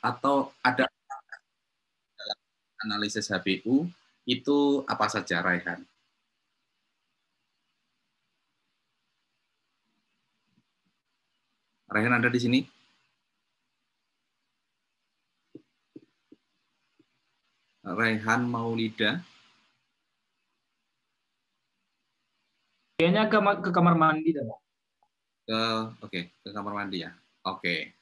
atau ada dalam analisis HBU itu apa saja, Raihan? Raihan ada di sini? Raihan Maulida? Kayaknya ke kamar mandi dah, Pak. Ke kamar mandi ya. Oke.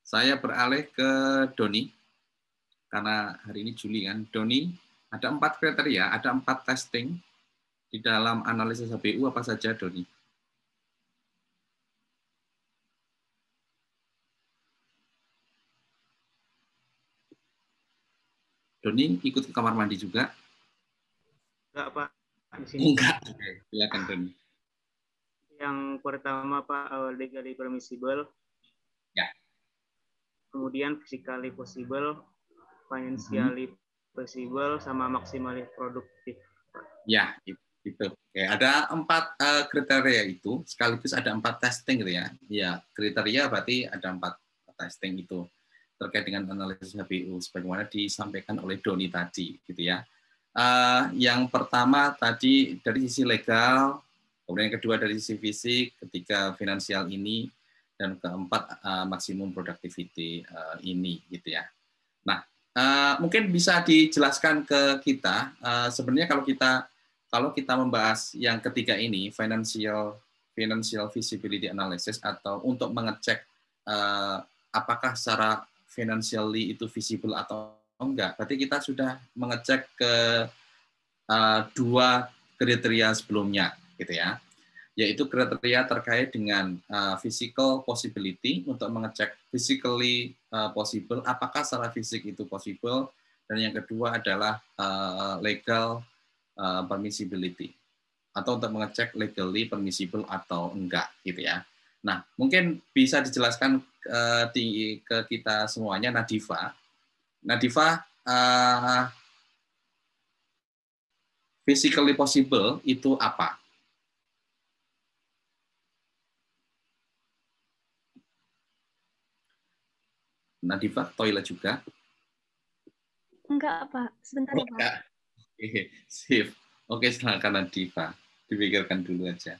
Saya beralih ke Doni karena hari ini Juli kan. Doni, ada 4 kriteria, ada 4 testing di dalam analisis HBU apa saja, Doni? Doni ikut ke kamar mandi juga? Enggak, Pak. Di sini. Enggak. Oke, silakan Doni. Yang pertama, Pak, legally permissible. Ya. Kemudian physically possible, financially possible, sama maximally productive. Ya, itu. Oke, ada 4 kriteria itu, sekaligus ada 4 testing gitu ya. Ya, kriteria berarti ada 4 testing itu terkait dengan analisis HBU sebagaimana disampaikan oleh Doni tadi gitu ya. Yang pertama tadi dari sisi legal, kemudian yang kedua dari sisi fisik, ketiga finansial ini, dan keempat maksimum productivity ini gitu ya. Nah, mungkin bisa dijelaskan ke kita sebenarnya kalau kita membahas yang ketiga ini financial feasibility analysis atau untuk mengecek apakah secara financially itu visible atau enggak, berarti kita sudah mengecek ke 2 kriteria sebelumnya gitu ya, yaitu kriteria terkait dengan physical possibility untuk mengecek physically possible, apakah secara fisik itu possible, dan yang kedua adalah legal permissibility atau untuk mengecek legally permissible atau enggak gitu ya. Nah, mungkin bisa dijelaskan ke kita semuanya, Nadifa. Nadifa, physically possible itu apa? Nadifa, toilet juga? Enggak, Pak. Sebentar ya, Pak. Oke, sip. Oke, silakan Nadifa. Dipikirkan dulu aja.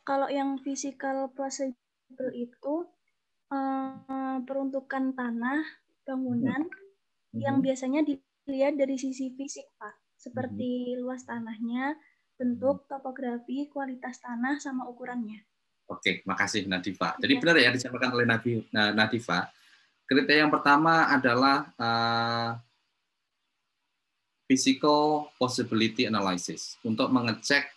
Kalau yang physical possible itu peruntukan tanah, bangunan yang biasanya dilihat dari sisi fisik, Pak. Seperti luas tanahnya, bentuk, topografi, kualitas tanah, sama ukurannya. Oke, makasih Nadifa. Jadi benar ya disampaikan oleh Nadifa. Kriteria yang pertama adalah physical possibility analysis untuk mengecek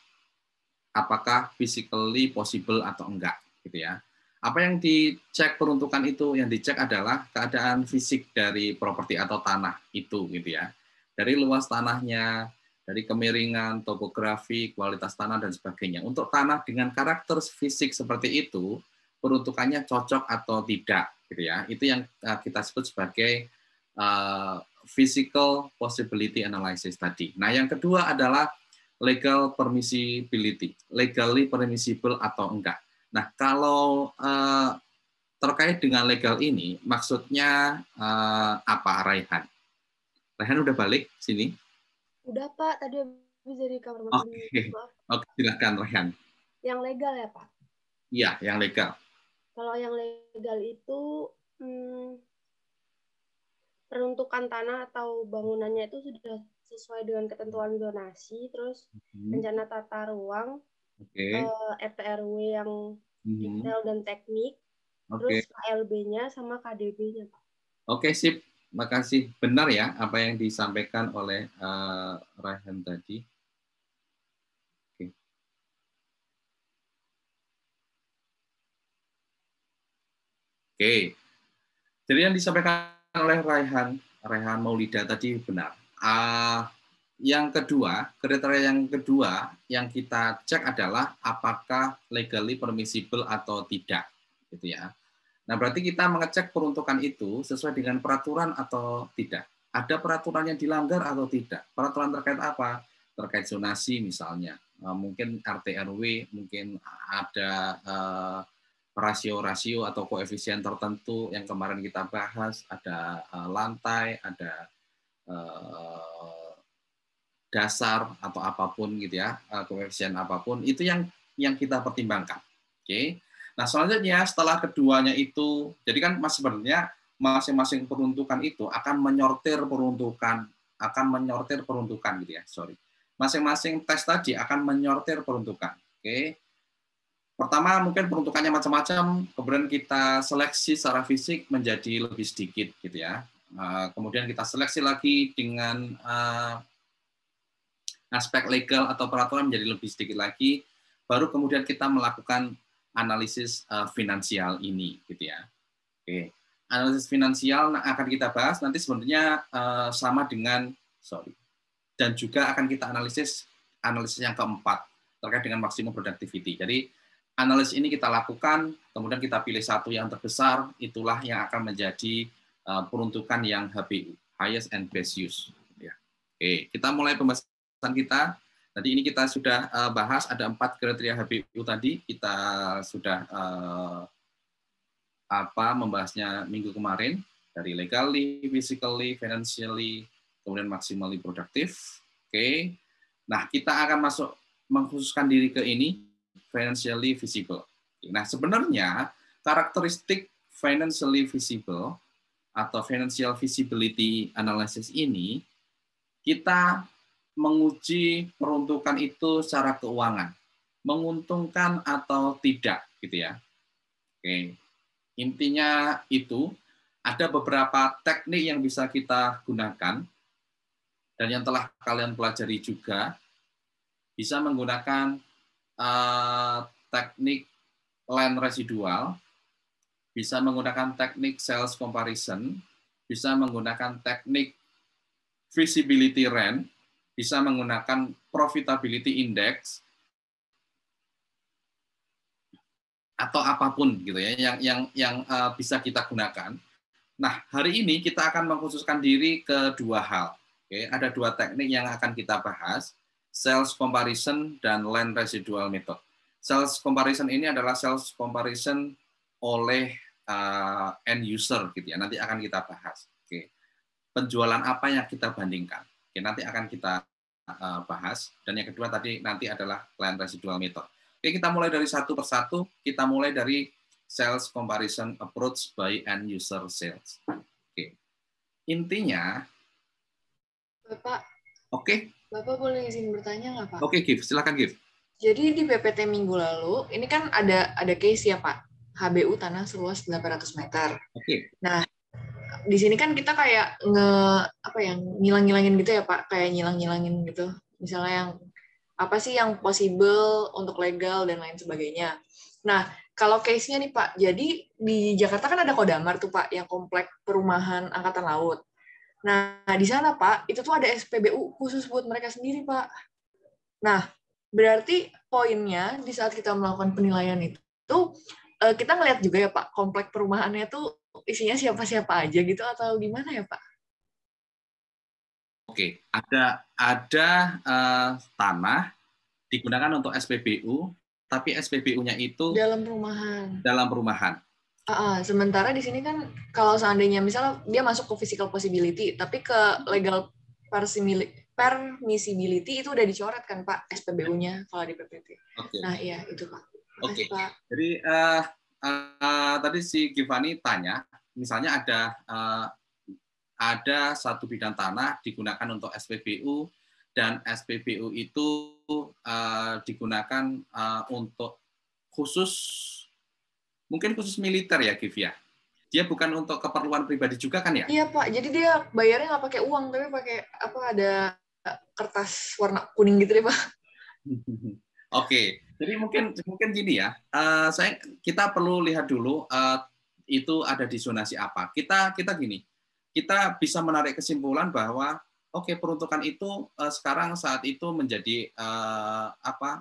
apakah physically possible atau enggak gitu ya. Apa yang dicek peruntukan itu, yang dicek adalah keadaan fisik dari properti atau tanah itu gitu ya. Dari luas tanahnya, dari kemiringan, topografi, kualitas tanah dan sebagainya. Untuk tanah dengan karakter fisik seperti itu, peruntukannya cocok atau tidak gitu ya. Itu yang kita sebut sebagai physical possibility analysis tadi. Nah, yang kedua adalah legal permissibility, legally permissible atau enggak. Nah, kalau terkait dengan legal ini, maksudnya apa, Raihan? Raihan udah balik sini? Udah, Pak. Tadi habis dari kamar mandi. Oke, silakan Raihan. Yang legal ya, Pak? Iya, yang legal. Kalau yang legal itu peruntukan tanah atau bangunannya itu sudah sesuai dengan ketentuan zonasi, terus rencana tata ruang, RT/RW yang detail dan teknik, terus KLB-nya sama KDB-nya, Pak. Oke, sip. Makasih. Benar ya apa yang disampaikan oleh Raihan tadi. Oke. Jadi yang disampaikan oleh Raihan Maulida tadi benar. kriteria yang kedua yang kita cek adalah apakah legally permissible atau tidak, gitu ya. Nah, berarti kita mengecek peruntukan itu sesuai dengan peraturan atau tidak. Ada peraturan yang dilanggar atau tidak. Peraturan terkait apa? Terkait zonasi misalnya. Mungkin RT RW, mungkin ada rasio-rasio atau koefisien tertentu yang kemarin kita bahas, ada lantai, ada dasar atau apapun gitu ya, koefisien apapun, itu yang kita pertimbangkan. Oke. Nah, selanjutnya setelah keduanya itu, jadi kan sebenarnya masing-masing peruntukan itu akan menyortir peruntukan gitu ya. Masing-masing tes tadi akan menyortir peruntukan. Oke. Pertama mungkin peruntukannya macam-macam, kemudian kita seleksi secara fisik menjadi lebih sedikit gitu ya. Kemudian kita seleksi lagi dengan aspek legal atau peraturan menjadi lebih sedikit lagi, baru kemudian kita melakukan analisis finansial ini, gitu ya. Oke, analisis finansial akan kita bahas nanti sebenarnya sama dengan, dan juga akan kita analisis yang keempat terkait dengan maksimum productivity. Jadi analisis ini kita lakukan, kemudian kita pilih satu yang terbesar, itulah yang akan menjadi peruntukan yang HBU, highest and best use. Ya. Oke, kita mulai pembahasan kita. Tadi ini kita sudah bahas ada 4 kriteria HBU tadi, kita sudah membahasnya minggu kemarin dari legally, physically, financially, kemudian maximally productive. Oke. Nah, kita akan mengkhususkan diri ke ini financially visible. Nah, sebenarnya karakteristik financially visible atau financial visibility analysis ini kita menguji peruntukan itu secara keuangan, menguntungkan atau tidak, gitu ya. Oke, intinya itu ada beberapa teknik yang bisa kita gunakan dan yang telah kalian pelajari juga bisa menggunakan teknik land residual, bisa menggunakan teknik sales comparison, bisa menggunakan teknik visibility rent, bisa menggunakan profitability index, atau apapun gitu ya yang bisa kita gunakan. Nah, hari ini kita akan mengkhususkan diri ke 2 hal. Oke, ada 2 teknik yang akan kita bahas, sales comparison dan land residual method. Sales comparison ini adalah sales comparison oleh end user gitu ya. Nanti akan kita bahas. Oke. Penjualan apa yang kita bandingkan. Oke, nanti akan kita bahas. Dan yang kedua tadi nanti adalah land residual method. Oke, kita mulai dari satu persatu. Kita mulai dari sales comparison approach by end user sales. Oke. Intinya, Bapak. Oke. Bapak boleh izin bertanya nggak, Pak? Oke, Gif. Silakan, Gif. Jadi di PPT minggu lalu, ini kan ada case ya, Pak. HBU tanah seluas 800 meter. Oke. Nah, di sini kan kita kayak ngilang-ngilangin gitu ya, Pak. Kayak ngilang-ngilangin gitu. Misalnya yang apa sih yang possible untuk legal dan lain sebagainya. Nah, kalau case-nya nih, Pak. Jadi di Jakarta kan ada Kodamar tuh, Pak, yang komplek perumahan Angkatan Laut. Nah, di sana, Pak, itu tuh ada SPBU khusus buat mereka sendiri, Pak. Nah, berarti poinnya di saat kita melakukan penilaian itu, kita ngelihat juga ya, Pak, komplek perumahannya tuh isinya siapa-siapa aja gitu, atau gimana ya, Pak? Oke, ada tanah digunakan untuk SPBU, tapi SPBU-nya itu dalam perumahan. Dalam perumahan. Sementara di sini kan kalau seandainya misalnya dia masuk ke physical possibility, tapi ke legal permissibility itu udah dicoret kan, Pak, SPBU-nya kalau di PPT. Okay. Nah, iya itu, Pak. Oke. Pak. Jadi tadi si Givani tanya, misalnya ada satu bidang tanah digunakan untuk SPBU dan SPBU itu digunakan untuk mungkin khusus militer ya, Giv ya. Dia bukan untuk keperluan pribadi juga kan ya? Iya, Pak. Jadi dia bayarnya nggak pakai uang, tapi pakai ada kertas warna kuning gitu deh, Pak. Oke. Jadi mungkin gini ya. Kita perlu lihat dulu itu ada di zonasi apa. Kita gini. Kita bisa menarik kesimpulan bahwa oke, peruntukan itu sekarang saat itu menjadi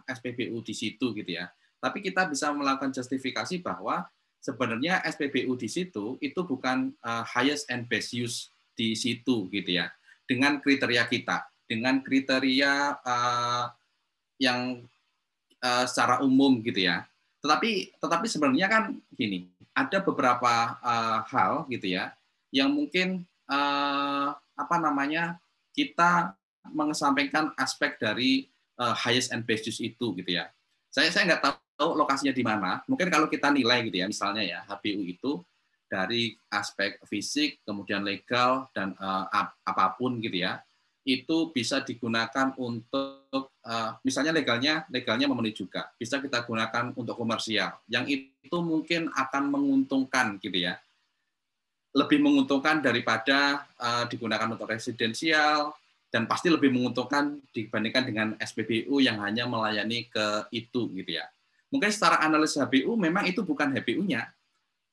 SPBU di situ gitu ya. Tapi kita bisa melakukan justifikasi bahwa sebenarnya SPBU di situ itu bukan highest and best use di situ gitu ya. Dengan kriteria kita, dengan kriteria yang secara umum gitu ya. Tetapi sebenarnya kan gini, ada beberapa hal gitu ya yang mungkin kita mengesampingkan aspek dari highest and best use itu gitu ya. Saya nggak tahu lokasinya di mana. Mungkin kalau kita nilai gitu ya, misalnya ya HBU itu dari aspek fisik, kemudian legal dan apapun gitu ya, itu bisa digunakan untuk misalnya legalnya memenuhi juga, bisa kita gunakan untuk komersial. Yang itu mungkin akan menguntungkan gitu ya. Lebih menguntungkan daripada digunakan untuk residensial, dan pasti lebih menguntungkan dibandingkan dengan SPBU yang hanya melayani ke itu gitu ya. Mungkin secara analisis HBU memang itu bukan HBU-nya.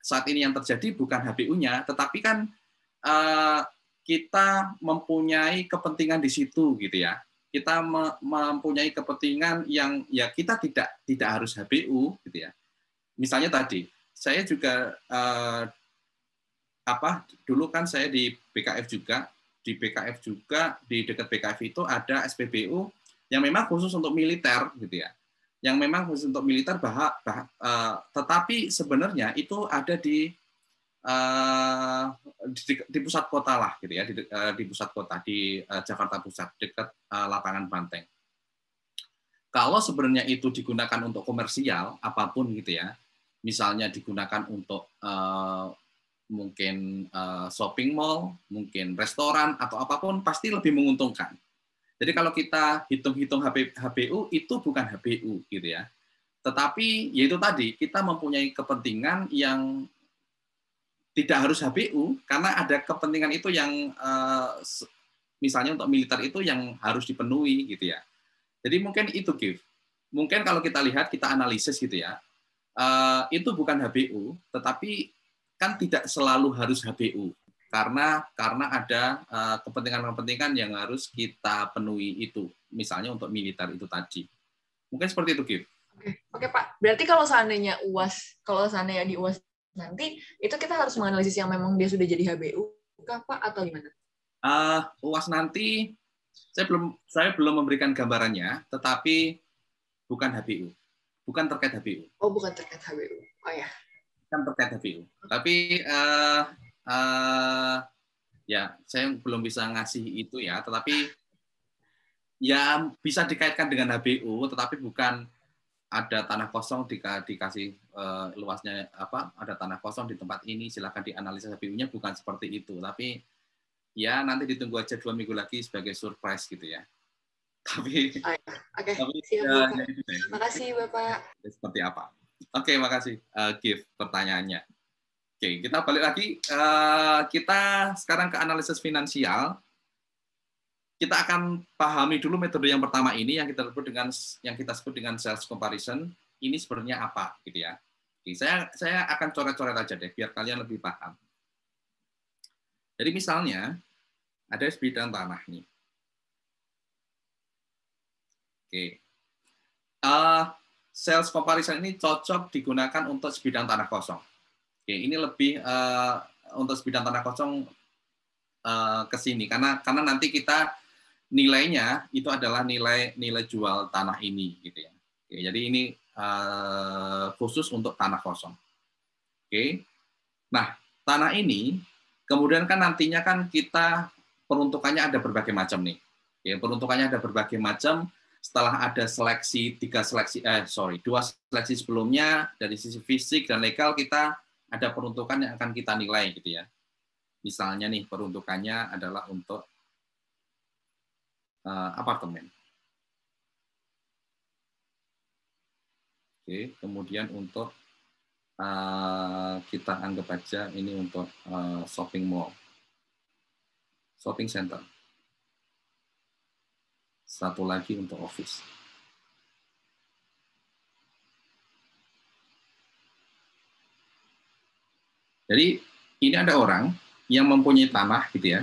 Saat ini yang terjadi bukan HBU-nya, tetapi kan kita mempunyai kepentingan di situ gitu ya. Kita mempunyai kepentingan yang ya kita tidak harus HBU gitu ya. Misalnya tadi saya juga dulu kan saya di BKF juga, di dekat BKF itu ada SPBU yang memang khusus untuk militer gitu ya, yang memang khusus untuk militer tetapi sebenarnya itu ada di pusat kota lah gitu ya, di pusat kota di Jakarta Pusat dekat lapangan Banteng. Kalau sebenarnya itu digunakan untuk komersial apapun gitu ya, misalnya digunakan untuk mungkin shopping mall, mungkin restoran atau apapun, pasti lebih menguntungkan. Jadi kalau kita hitung-hitung HBU itu bukan HBU gitu ya. Tetapi yaitu tadi kita mempunyai kepentingan yang tidak harus HBU karena ada kepentingan itu yang misalnya untuk militer itu yang harus dipenuhi gitu ya. Jadi mungkin itu Gif. Mungkin kalau kita lihat, kita analisis gitu ya, itu bukan HBU, tetapi kan tidak selalu harus HBU karena ada kepentingan-kepentingan yang harus kita penuhi itu, misalnya untuk militer itu tadi. Mungkin seperti itu, Gif. Oke Pak. Berarti kalau seandainya di UAS nanti itu kita harus menganalisis yang memang dia sudah jadi HBU, Pak, atau gimana? UAS nanti saya belum memberikan gambarannya, tetapi bukan HBU, bukan terkait HBU. Oh, bukan terkait HBU. Oh ya. Bukan terkait HBU. Tapi ya saya belum bisa ngasih itu ya, tetapi ya bisa dikaitkan dengan HBU, tetapi bukan ada tanah kosong dikasih luasnya ada tanah kosong di tempat ini silakan dianalisa HBU-nya, bukan seperti itu. Tapi ya nanti ditunggu aja 2 minggu lagi sebagai surprise gitu ya. Tapi siap, Bapak. Makasih Bapak. Seperti apa? Oke, makasih Gif pertanyaannya. Oke, kita balik lagi. Kita sekarang ke analisis finansial. Kita akan pahami dulu metode yang pertama ini yang kita sebut dengan sales comparison. Ini sebenarnya apa gitu ya. Oke, saya akan coret-coret aja deh biar kalian lebih paham. Jadi misalnya ada sebidang tanah nih. Oke. Sales comparison ini cocok digunakan untuk sebidang tanah kosong. Oke, ini lebih untuk sebidang tanah kosong ke sini karena nanti kita nilainya itu adalah nilai jual tanah ini gitu ya. Oke, jadi ini khusus untuk tanah kosong. Oke. Nah, tanah ini kemudian kan nantinya kan kita peruntukannya ada berbagai macam nih. Ya, peruntukannya ada berbagai macam setelah ada dua seleksi sebelumnya dari sisi fisik dan legal, kita ada peruntukan yang akan kita nilai gitu ya. Misalnya nih peruntukannya adalah untuk apartemen. Oke, kemudian untuk kita anggap aja ini untuk shopping mall, shopping center. Satu lagi untuk office. Jadi ini ada orang yang mempunyai tanah gitu ya.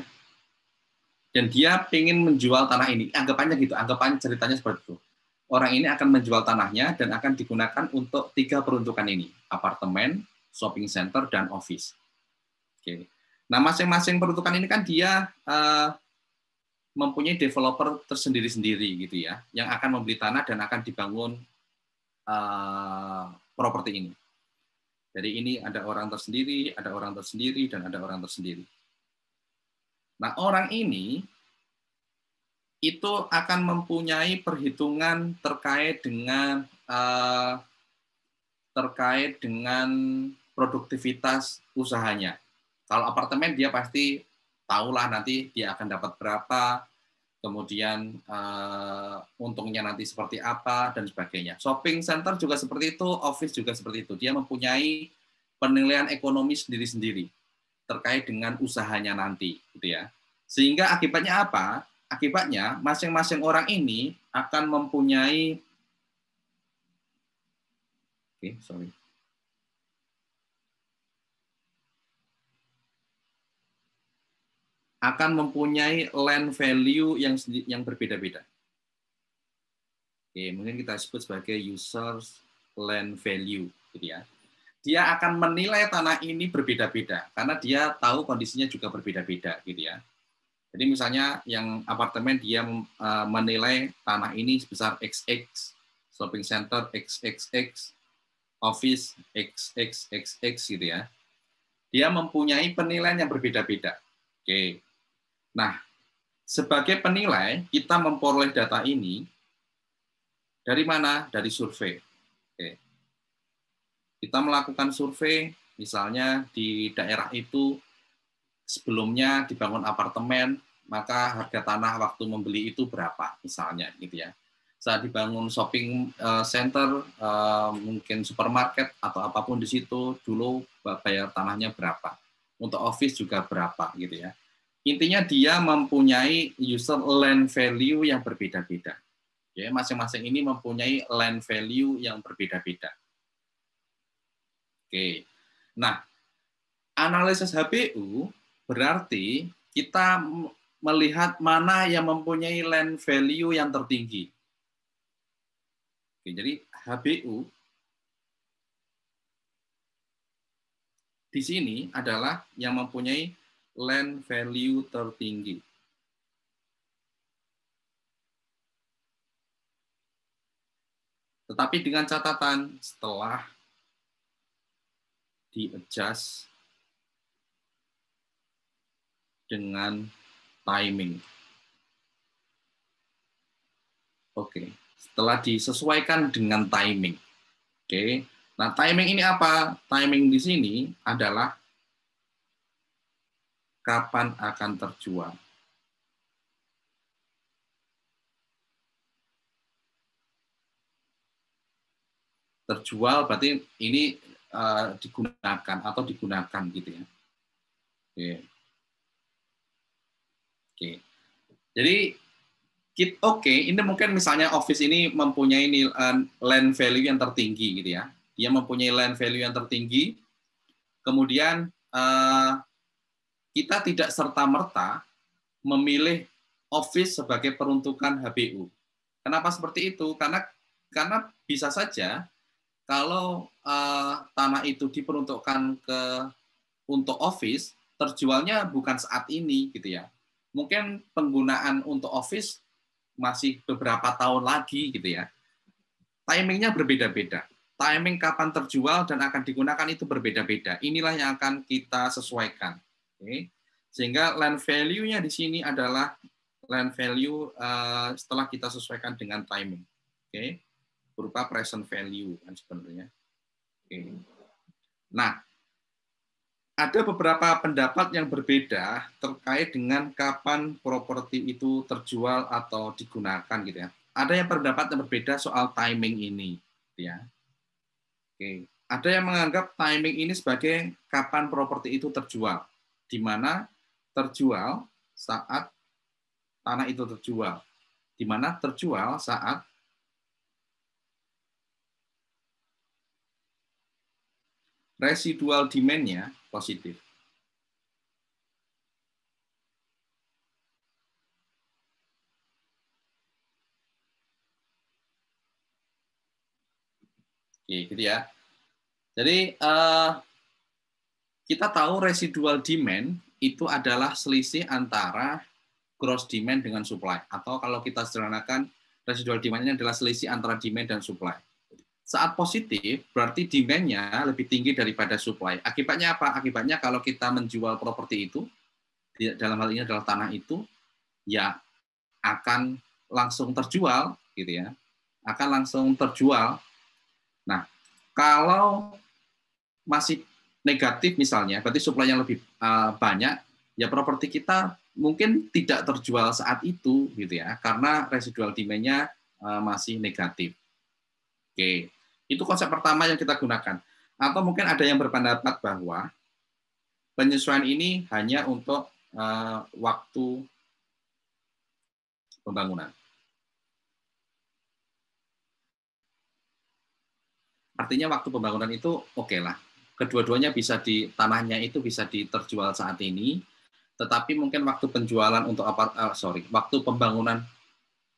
dan dia ingin menjual tanah ini. Anggapannya gitu, anggapannya ceritanya seperti itu. Orang ini akan menjual tanahnya dan akan digunakan untuk 3 peruntukan ini, apartemen, shopping center, dan office. Oke. Nah, masing-masing peruntukan ini kan dia mempunyai developer tersendiri-sendiri gitu ya, yang akan membeli tanah dan akan dibangun properti ini. Jadi ini ada orang tersendiri, ada orang tersendiri, dan ada orang tersendiri. Nah, orang ini itu akan mempunyai perhitungan terkait dengan produktivitas usahanya. Kalau apartemen dia pasti tahulah nanti dia akan dapat berapa, kemudian untungnya nanti seperti apa, dan sebagainya. Shopping center juga seperti itu, office juga seperti itu. Dia mempunyai penilaian ekonomi sendiri-sendiri terkait dengan usahanya nanti, gitu ya. Sehingga akibatnya apa? Akibatnya masing-masing orang ini akan mempunyai akan mempunyai land value yang berbeda-beda. Oke, mungkin kita sebut sebagai users land value, gitu ya. Dia akan menilai tanah ini berbeda-beda karena dia tahu kondisinya juga berbeda-beda, gitu ya. Jadi misalnya yang apartemen dia menilai tanah ini sebesar XX, shopping center XXX, office XXXX, gitu ya. Dia mempunyai penilaian yang berbeda-beda. Oke. Nah, sebagai penilai, kita memperoleh data ini dari mana? Dari survei. Oke. Kita melakukan survei, misalnya di daerah itu sebelumnya dibangun apartemen, maka harga tanah waktu membeli itu berapa, misalnya, gitu ya. Saat dibangun shopping center, mungkin supermarket atau apapun di situ, dulu bayar tanahnya berapa. Untuk office juga berapa, gitu ya. Intinya dia mempunyai user land value yang berbeda-beda. Ya, masing-masing ini mempunyai land value yang berbeda-beda. Oke. Nah, analisis HBU berarti kita melihat mana yang mempunyai land value yang tertinggi. Oke, jadi HBU di sini adalah yang mempunyai land value tertinggi. Tetapi dengan catatan setelah di-adjust dengan timing. Oke, setelah disesuaikan dengan timing. Oke. Nah, timing ini apa? Timing di sini adalah kapan akan terjual. Terjual berarti ini digunakan atau digunakan gitu ya. Oke. Jadi ini mungkin misalnya office ini mempunyai land value yang tertinggi gitu ya. Dia mempunyai land value yang tertinggi. Kemudian kita tidak serta-merta memilih office sebagai peruntukan HBU. Kenapa seperti itu? Karena bisa saja kalau tanah itu diperuntukkan untuk office, terjualnya bukan saat ini gitu ya. Mungkin penggunaan untuk office masih beberapa tahun lagi gitu ya. Timingnya berbeda-beda. Timing kapan terjual dan akan digunakan itu berbeda-beda. Inilah yang akan kita sesuaikan. Oke. Sehingga land value-nya di sini adalah land value setelah kita sesuaikan dengan timing. Oke. Berupa present value kan sebenarnya. Oke. Nah, ada beberapa pendapat yang berbeda terkait dengan kapan properti itu terjual atau digunakan gitu ya. Ada yang pendapat yang berbeda soal timing ini, gitu ya. Oke. Ada yang menganggap timing ini sebagai kapan properti itu terjual, di mana terjual saat tanah itu terjual, di mana terjual saat residual demand-nya positif. Oke, gitu ya. Jadi kita tahu residual demand itu adalah selisih antara gross demand dengan supply. Atau kalau kita sederhanakan, residual demand-nya adalah selisih antara demand dan supply. Saat positif, berarti demand-nya lebih tinggi daripada supply. Akibatnya apa? Akibatnya kalau kita menjual properti itu, dalam hal ini adalah tanah itu, ya akan langsung terjual, gitu ya. Akan langsung terjual. Nah, kalau masih negatif misalnya, berarti supply-nya lebih banyak, ya properti kita mungkin tidak terjual saat itu, gitu ya, karena residual demand-nya masih negatif. Oke, itu konsep pertama yang kita gunakan. Atau mungkin ada yang berpendapat bahwa penyesuaian ini hanya untuk waktu pembangunan. Artinya waktu pembangunan itu oke lah. Kedua-duanya bisa tanahnya itu bisa diterjual saat ini, tetapi mungkin waktu penjualan untuk waktu pembangunan,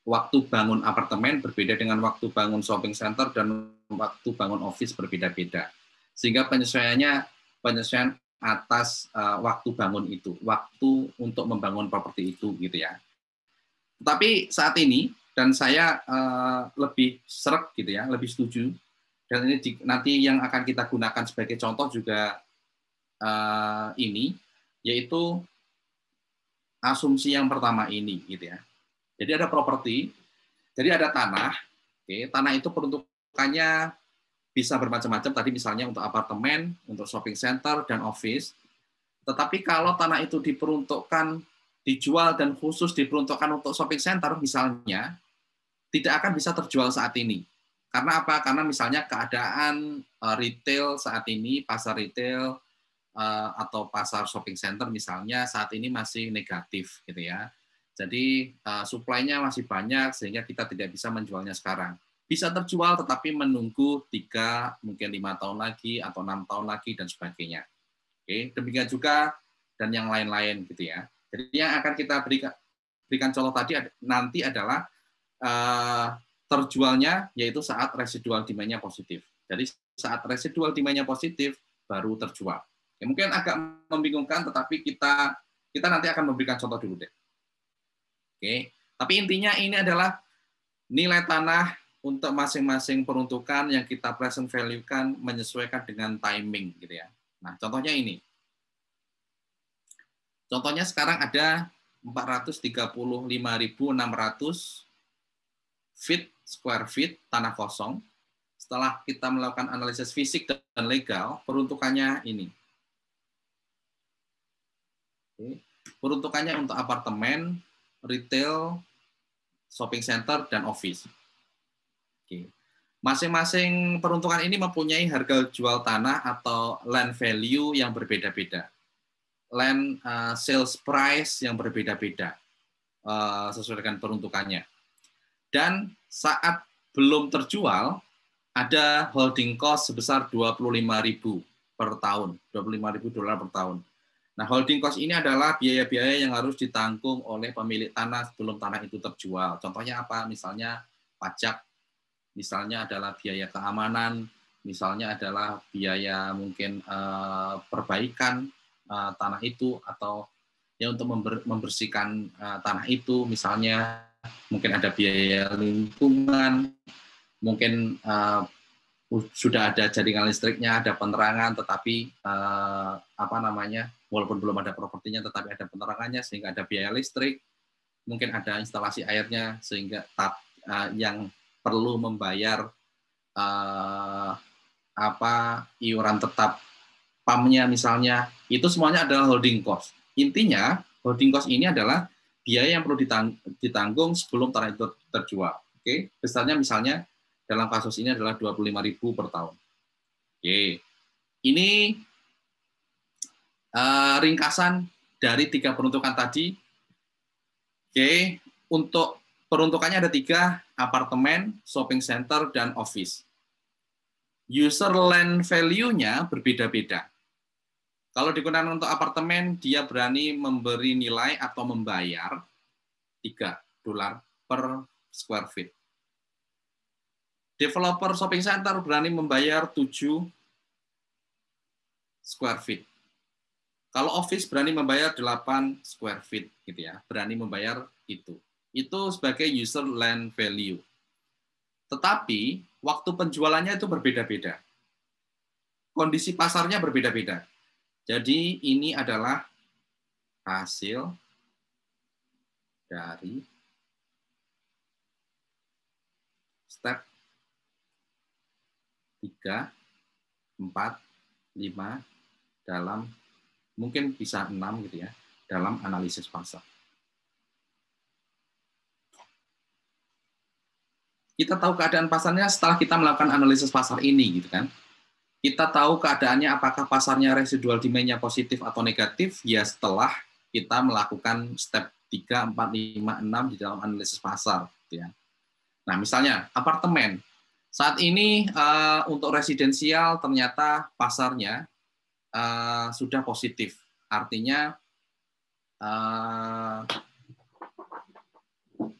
waktu bangun apartemen berbeda dengan waktu bangun shopping center dan waktu bangun office berbeda-beda. Sehingga penyesuaian atas waktu bangun itu, waktu untuk membangun properti itu, gitu ya. Tetapi saat ini, dan saya lebih seret gitu ya, lebih setuju. Dan ini nanti yang akan kita gunakan sebagai contoh juga ini, yaitu asumsi yang pertama ini, gitu ya. Jadi ada properti, jadi ada tanah. Oke, tanah itu peruntukannya bisa bermacam-macam. Tadi misalnya untuk apartemen, untuk shopping center dan office. Tetapi kalau tanah itu diperuntukkan, dijual dan khusus diperuntukkan untuk shopping center, misalnya, tidak akan bisa terjual saat ini. Karena apa? Karena misalnya keadaan retail saat ini, pasar retail atau pasar shopping center misalnya saat ini masih negatif, gitu ya. Jadi supply-nya masih banyak sehingga kita tidak bisa menjualnya sekarang. Bisa terjual tetapi menunggu 3, mungkin 5 tahun lagi atau 6 tahun lagi dan sebagainya. Oke, demikian juga dan yang lain-lain, gitu ya. Jadi yang akan kita berikan contoh tadi nanti adalah terjualnya yaitu saat residual demand-nya positif. Jadi saat residual demand-nya positif baru terjual. Ya, mungkin agak membingungkan, tetapi kita nanti akan memberikan contoh dulu deh. Oke, tapi intinya ini adalah nilai tanah untuk masing-masing peruntukan yang kita present value-kan menyesuaikan dengan timing, gitu ya. Nah, contohnya ini. Contohnya sekarang ada 435.600 square feet tanah kosong. Setelah kita melakukan analisis fisik dan legal, peruntukannya ini. Oke. Peruntukannya untuk apartemen, retail, shopping center, dan office. Oke. Masing-masing peruntukan ini mempunyai harga jual tanah atau land value yang berbeda-beda. Land sales price yang berbeda-beda sesuai dengan peruntukannya. Dan saat belum terjual, ada holding cost sebesar 25.000 per tahun, $25.000 per tahun. Nah, holding cost ini adalah biaya-biaya yang harus ditanggung oleh pemilik tanah sebelum tanah itu terjual. Contohnya apa? Misalnya pajak, misalnya adalah biaya keamanan, misalnya adalah biaya mungkin perbaikan tanah itu, atau ya untuk membersihkan tanah itu, misalnya mungkin ada biaya lingkungan, mungkin sudah ada jaringan listriknya, ada penerangan, tetapi walaupun belum ada propertinya, tetapi ada penerangannya sehingga ada biaya listrik, mungkin ada instalasi airnya sehingga yang perlu membayar iuran tetap PAM-nya misalnya, itu semuanya adalah holding cost. Intinya holding cost ini adalah biaya yang perlu ditanggung sebelum tanah itu terjual. Oke, besarnya misalnya dalam kasus ini adalah 25.000 per tahun. Oke, ini ringkasan dari 3 peruntukan tadi. Oke, untuk peruntukannya ada 3, apartemen, shopping center, dan office. User land value-nya berbeda-beda. Kalau digunakan untuk apartemen, dia berani memberi nilai atau membayar $3 per square feet. Developer shopping center berani membayar 7 square feet. Kalau office berani membayar 8 square feet, gitu ya. Berani membayar itu. Itu sebagai user land value. Tetapi waktu penjualannya itu berbeda-beda. Kondisi pasarnya berbeda-beda. Jadi ini adalah hasil dari step 3, 4, 5 dalam mungkin bisa 6 gitu ya, dalam analisis pasar. Kita tahu keadaan pasarnya setelah kita melakukan analisis pasar ini gitu kan. Kita tahu keadaannya apakah pasarnya residual demand-nya positif atau negatif ya setelah kita melakukan step 3, 4, 5, 6 di dalam analisis pasar gitu ya. Nah, misalnya apartemen. Saat ini untuk residensial ternyata pasarnya sudah positif. Artinya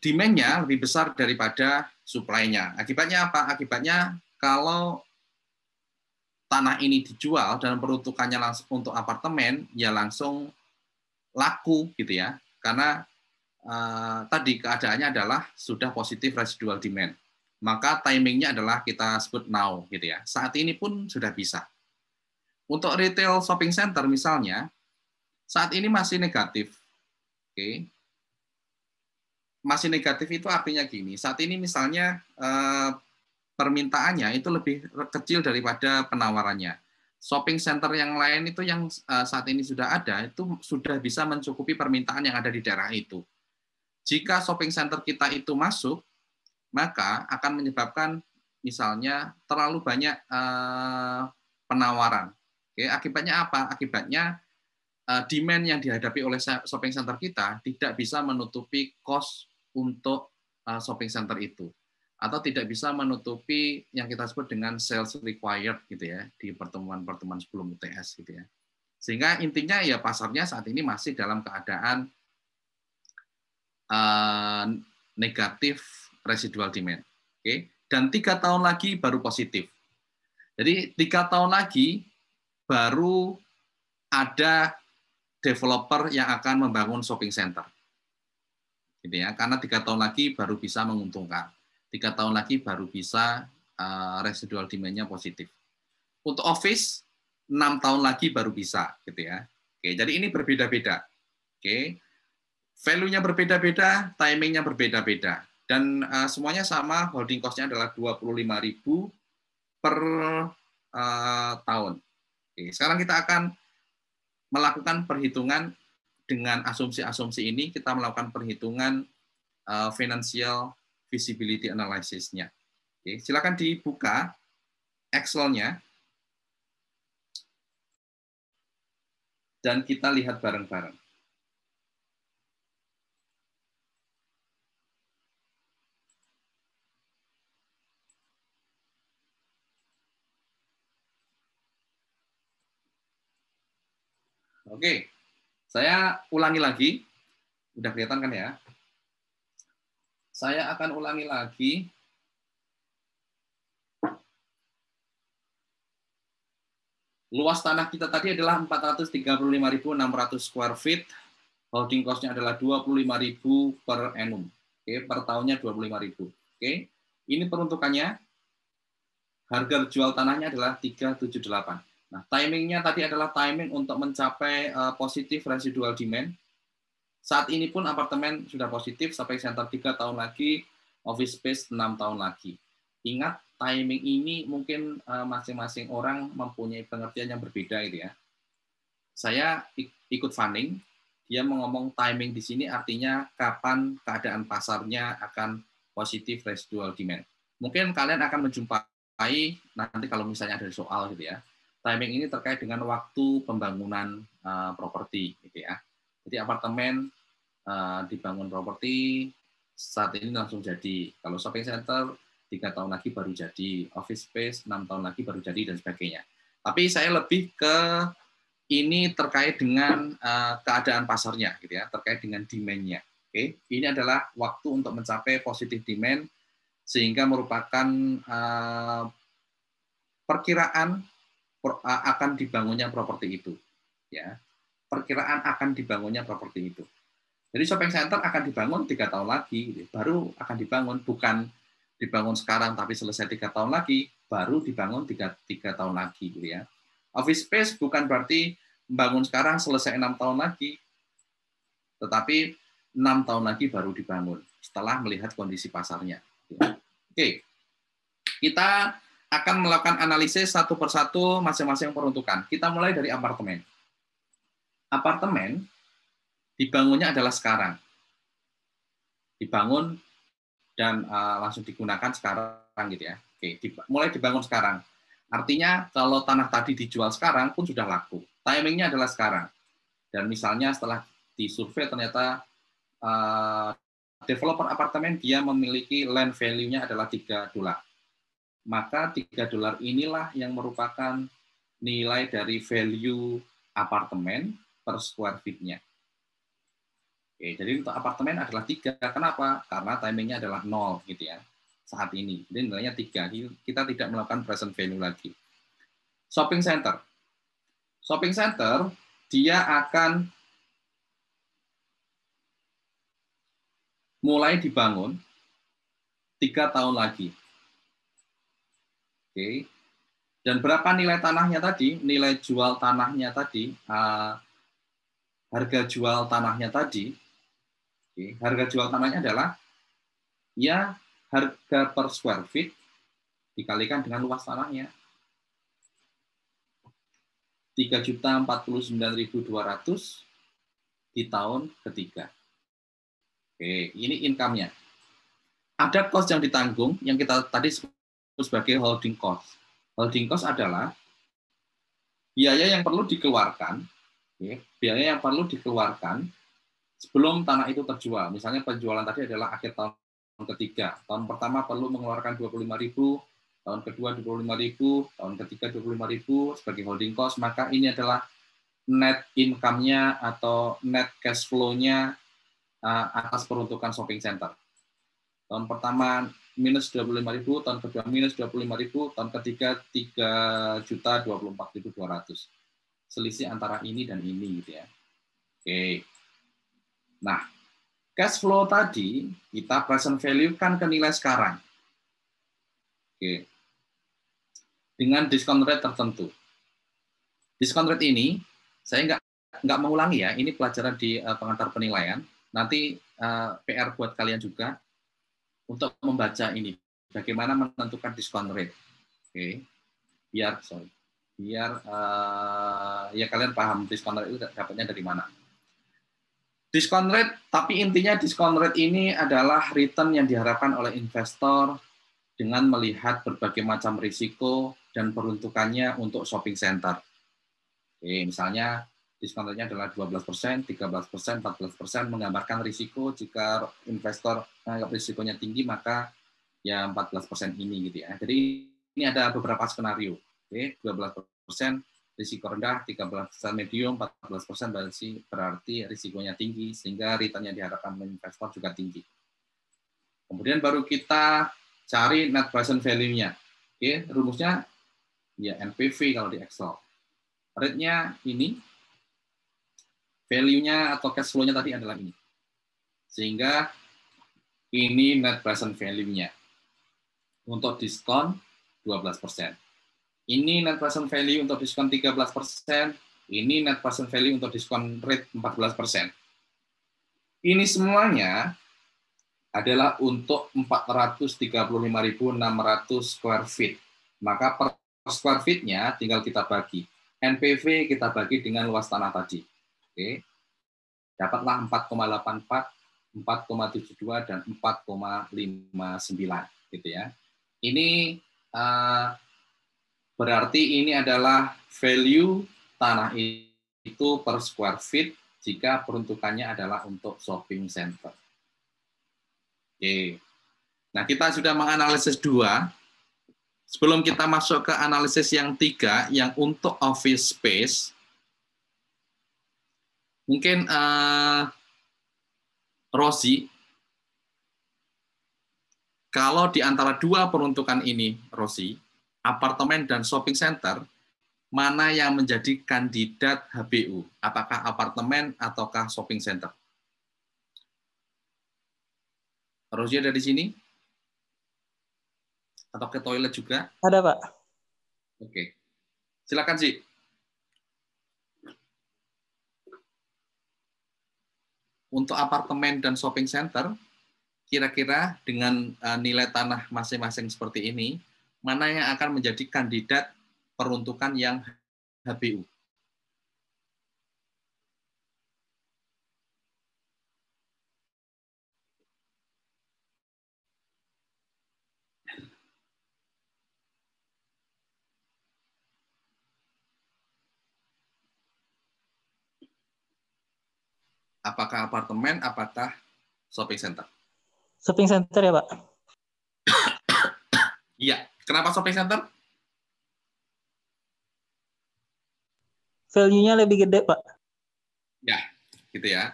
demand-nya lebih besar daripada supply-nya. Akibatnya apa? Akibatnya kalau tanah ini dijual dan peruntukannya langsung untuk apartemen, ya langsung laku gitu ya. Karena tadi keadaannya adalah sudah positif residual demand. Maka timingnya adalah kita sebut now gitu ya. Saat ini pun sudah bisa. Untuk retail shopping center misalnya, saat ini masih negatif. Oke. Masih negatif itu artinya gini, saat ini misalnya permintaannya itu lebih kecil daripada penawarannya. Shopping center yang lain itu yang saat ini sudah ada, itu sudah bisa mencukupi permintaan yang ada di daerah itu. Jika shopping center kita itu masuk, maka akan menyebabkan misalnya terlalu banyak penawaran. Oke, akibatnya apa? Akibatnya demand yang dihadapi oleh shopping center kita tidak bisa menutupi cost untuk shopping center itu, atau tidak bisa menutupi yang kita sebut dengan sales required gitu ya di pertemuan-pertemuan sebelum UTS gitu ya. Sehingga intinya ya pasarnya saat ini masih dalam keadaan negatif residual demand. Oke, dan 3 tahun lagi baru positif. Jadi 3 tahun lagi baru ada developer yang akan membangun shopping center. Gitu ya, karena 3 tahun lagi baru bisa menguntungkan. 3 tahun lagi baru bisa residual demand-nya positif. Untuk office 6 tahun lagi baru bisa gitu ya. Oke, jadi ini berbeda-beda. Oke. Value-nya berbeda-beda, timing-nya berbeda-beda. Dan semuanya sama, holding cost-nya adalah 25.000 per tahun. Oke, sekarang kita akan melakukan perhitungan dengan asumsi-asumsi ini, kita melakukan perhitungan financial feasibility analysis-nya. Oke, silakan dibuka Excel-nya dan kita lihat bareng-bareng. Oke, saya ulangi lagi. Udah kelihatan kan ya? Saya akan ulangi lagi. Luas tanah kita tadi adalah 435.600 square feet. Holding cost-nya adalah 25.000 per annum. Oke, per tahunnya 25.000. Oke. Ini peruntukannya. Harga jual tanahnya adalah 378. Nah, timingnya tadi adalah timing untuk mencapai positif residual demand. Saat ini pun apartemen sudah positif, sampai center 3 tahun lagi, office space 6 tahun lagi. Ingat, timing ini mungkin masing-masing orang mempunyai pengertian yang berbeda gitu ya. Saya ikut Fanning, dia mengomong timing di sini artinya kapan keadaan pasarnya akan positif residual demand. Mungkin kalian akan menjumpai nanti kalau misalnya ada soal gitu ya. Timing ini terkait dengan waktu pembangunan properti gitu ya. Jadi apartemen dibangun properti saat ini langsung jadi. Kalau shopping center 3 tahun lagi baru jadi, office space 6 tahun lagi baru jadi dan sebagainya. Tapi saya lebih ke ini terkait dengan keadaan pasarnya gitu ya, terkait dengan demand-nya. Oke, ini adalah waktu untuk mencapai positive demand sehingga merupakan perkiraan akan dibangunnya properti itu. Ya, perkiraan akan dibangunnya properti itu. Jadi shopping center akan dibangun 3 tahun lagi, baru akan dibangun, bukan dibangun sekarang tapi selesai 3 tahun lagi, baru dibangun 3 tahun lagi, gitu ya. Office space bukan berarti bangun sekarang selesai 6 tahun lagi, tetapi 6 tahun lagi baru dibangun setelah melihat kondisi pasarnya. Oke, kita akan melakukan analisis satu persatu masing-masing peruntukan. Kita mulai dari apartemen. Apartemen dibangunnya adalah sekarang. Dibangun dan langsung digunakan sekarang gitu ya. Oke, mulai dibangun sekarang. Artinya kalau tanah tadi dijual sekarang pun sudah laku. Timingnya adalah sekarang. Dan misalnya setelah disurvei ternyata developer apartemen dia memiliki land value-nya adalah $3. Maka $3 inilah yang merupakan nilai dari value apartemen per square feet-nya. Oke, jadi untuk apartemen adalah 3. Kenapa? Karena timingnya adalah 0 gitu ya saat ini. Jadi nilainya 3. Kita tidak melakukan present value lagi. Shopping center. Shopping center dia akan mulai dibangun 3 tahun lagi. Oke. Dan berapa nilai tanahnya tadi? Nilai jual tanahnya tadi, harga jual tanahnya tadi. Oke. Harga jual tanahnya adalah ya harga per square feet dikalikan dengan luas tanahnya. 3.049.200 di tahun ketiga. Oke, ini income-nya. Ada cost yang ditanggung yang kita tadi sebagai holding cost. Holding cost adalah biaya yang perlu dikeluarkan, biaya yang perlu dikeluarkan sebelum tanah itu terjual. Misalnya penjualan tadi adalah akhir tahun ketiga. Tahun pertama perlu mengeluarkan 25.000, tahun kedua 25.000, tahun ketiga 25.000 sebagai holding cost, maka ini adalah net income-nya atau net cash flow-nya atas peruntukan shopping center. Tahun pertama minus 25.000, tahun kedua minus 25.000, tahun ketiga 3.024.200. Selisih antara ini dan ini gitu ya. Oke. Nah, cash flow tadi kita present value kan ke nilai sekarang. Oke. Dengan diskon rate tertentu. Diskon rate ini saya nggak mengulangi ya, ini pelajaran di pengantar penilaian. Nanti PR buat kalian juga untuk membaca ini, bagaimana menentukan diskon rate. Oke, biar ya kalian paham diskon rate itu dapatnya dari mana. Diskon rate, tapi intinya diskon rate ini adalah return yang diharapkan oleh investor dengan melihat berbagai macam risiko dan peruntukannya untuk shopping center. Oke, misalnya diskon rate-nya adalah 12%, 13%, 14%, menggambarkan risiko. Jika investor menganggap risikonya tinggi, maka ya 14% ini gitu ya. Jadi ini ada beberapa skenario. Oke, 12% risiko rendah, 13% medium, 14% berarti risikonya tinggi, sehingga return yang diharapkan investor juga tinggi. Kemudian baru kita cari net present value-nya. Oke, rumusnya ya NPV kalau di Excel. Rate-nya ini, value-nya atau cash flow-nya tadi adalah ini. Sehingga ini net present value-nya. Untuk diskon 12%. Ini net present value untuk diskon 13%. Ini net present value untuk diskon rate 14%. Ini semuanya adalah untuk 435.600 square feet. Maka per square feet-nya tinggal kita bagi. NPV kita bagi dengan luas tanah tadi. Oke. Dapatlah 4,84, 4,72 dan 4,59 gitu ya. Ini berarti ini adalah value tanah itu per square feet jika peruntukannya adalah untuk shopping center. Oke. Nah, kita sudah menganalisis 2. Sebelum kita masuk ke analisis yang 3, yang untuk office space, mungkin Rosi kalau di antara dua peruntukan ini, Rosi, apartemen dan shopping center, mana yang menjadi kandidat HBU? Apakah apartemen ataukah shopping center? Rosi ada di sini? Atau ke toilet juga? Ada, Pak. Oke. Silakan sih. Untuk apartemen dan shopping center, kira-kira dengan nilai tanah masing-masing seperti ini, mana yang akan menjadi kandidat peruntukan yang HBU? Apakah apartemen, apakah shopping center? Shopping center ya, Pak? Iya. Kenapa shopping center? Value-nya lebih gede, Pak. Ya, gitu ya.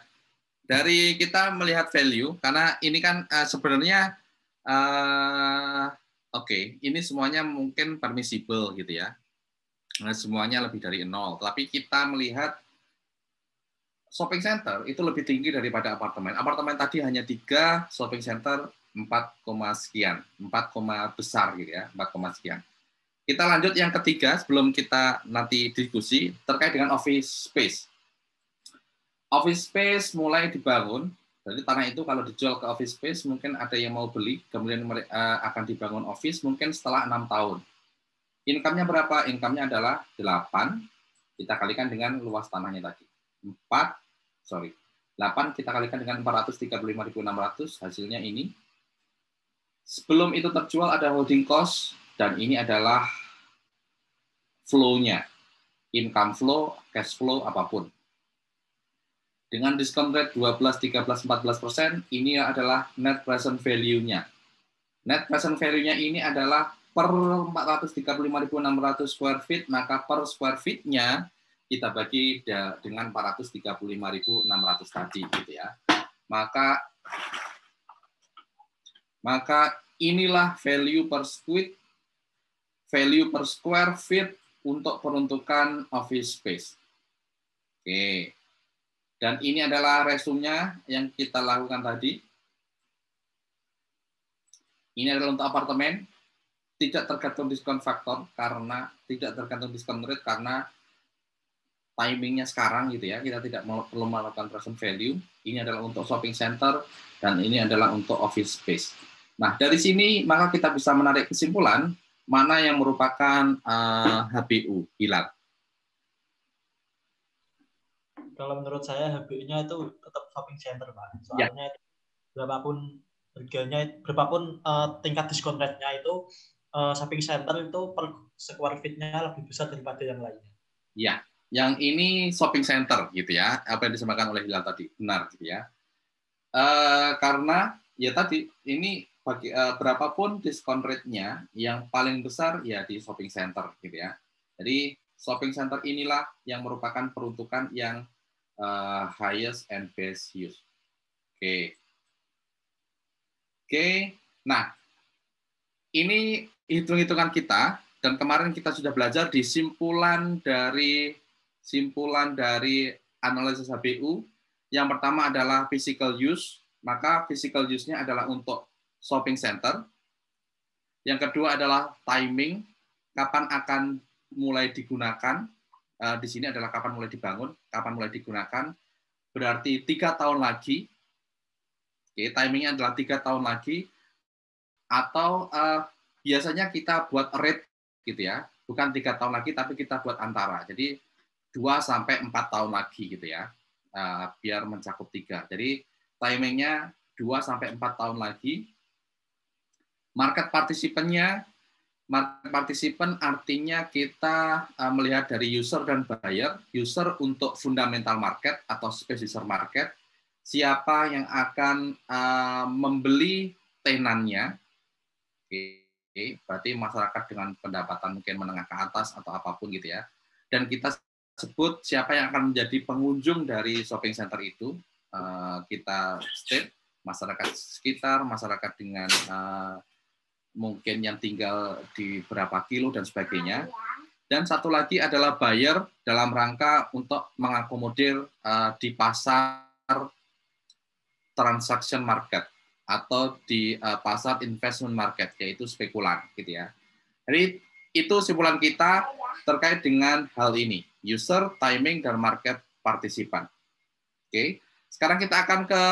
Dari kita melihat value, karena ini kan sebenarnya, oke, ini semuanya mungkin permissible gitu ya. Semuanya lebih dari 0. Tapi kita melihat shopping center itu lebih tinggi daripada apartemen. Apartemen tadi hanya 3, shopping center 4, sekian. 4, besar gitu ya, 4, sekian. Kita lanjut yang ketiga sebelum kita nanti diskusi terkait dengan office space. Office space mulai dibangun, jadi tanah itu kalau dijual ke office space mungkin ada yang mau beli, kemudian akan dibangun office mungkin setelah 6 tahun. Income-nya berapa? Income-nya adalah 8, kita kalikan dengan luas tanahnya tadi. 8 kita kalikan dengan 435.600, hasilnya ini. Sebelum itu terjual ada holding cost, dan ini adalah flow-nya. Income flow, cash flow, apapun. Dengan discount rate 12, 13, 14%, ini adalah net present value-nya. Net present value-nya ini adalah per 435.600 square feet, maka per square feet-nya kita bagi dengan 435.600 tadi gitu ya. Maka inilah value per square feet untuk peruntukan office space. Oke. Dan ini adalah resumnya yang kita lakukan tadi. Ini adalah untuk apartemen, tidak tergantung diskon faktor karena tidak tergantung diskon rate karena timingnya sekarang gitu ya, kita tidak perlu melakukan present value. Ini adalah untuk shopping center dan ini adalah untuk office space. Nah, dari sini maka kita bisa menarik kesimpulan mana yang merupakan HBU, Hilal. Kalau menurut saya HBU-nya itu tetap shopping center, Pak. Soalnya berapapun harganya, berapapun tingkat diskon rate-nya itu shopping center itu per square feet-nya lebih besar daripada yang lainnya. Ya. Yang ini shopping center gitu ya, apa yang disampaikan oleh Hilal tadi benar gitu ya. Karena ya tadi ini bagi berapapun diskon rate-nya yang paling besar ya di shopping center gitu ya. Jadi shopping center inilah yang merupakan peruntukan yang highest and best use. Oke. Nah, ini hitung-hitungan kita dan kemarin kita sudah belajar di simpulan dari analisis HBU. Yang pertama adalah physical use, maka physical use-nya adalah untuk shopping center. Yang kedua adalah timing, kapan akan mulai digunakan. Di sini adalah kapan mulai dibangun, kapan mulai digunakan. Berarti 3 tahun lagi. Oke, timingnya adalah 3 tahun lagi. Atau biasanya kita buat rate gitu ya, bukan 3 tahun lagi, tapi kita buat antara. Jadi 2-4 tahun lagi gitu ya, biar mencakup 3. Jadi timingnya 2-4 tahun lagi. Market participant artinya kita melihat dari user dan buyer. User untuk fundamental market atau specific market, siapa yang akan membeli tenannya. Oke, berarti masyarakat dengan pendapatan mungkin menengah ke atas atau apapun gitu ya. Dan kita sebut siapa yang akan menjadi pengunjung dari shopping center itu. Kita state masyarakat sekitar, masyarakat dengan mungkin yang tinggal di berapa kilo dan sebagainya. Dan satu lagi adalah buyer dalam rangka untuk mengakomodir di pasar transaction market atau di pasar investment market, yaitu spekulan, gitu ya. Jadi itu simpulan kita terkait dengan hal ini, user, timing, dan market partisipan. Oke, sekarang kita akan ke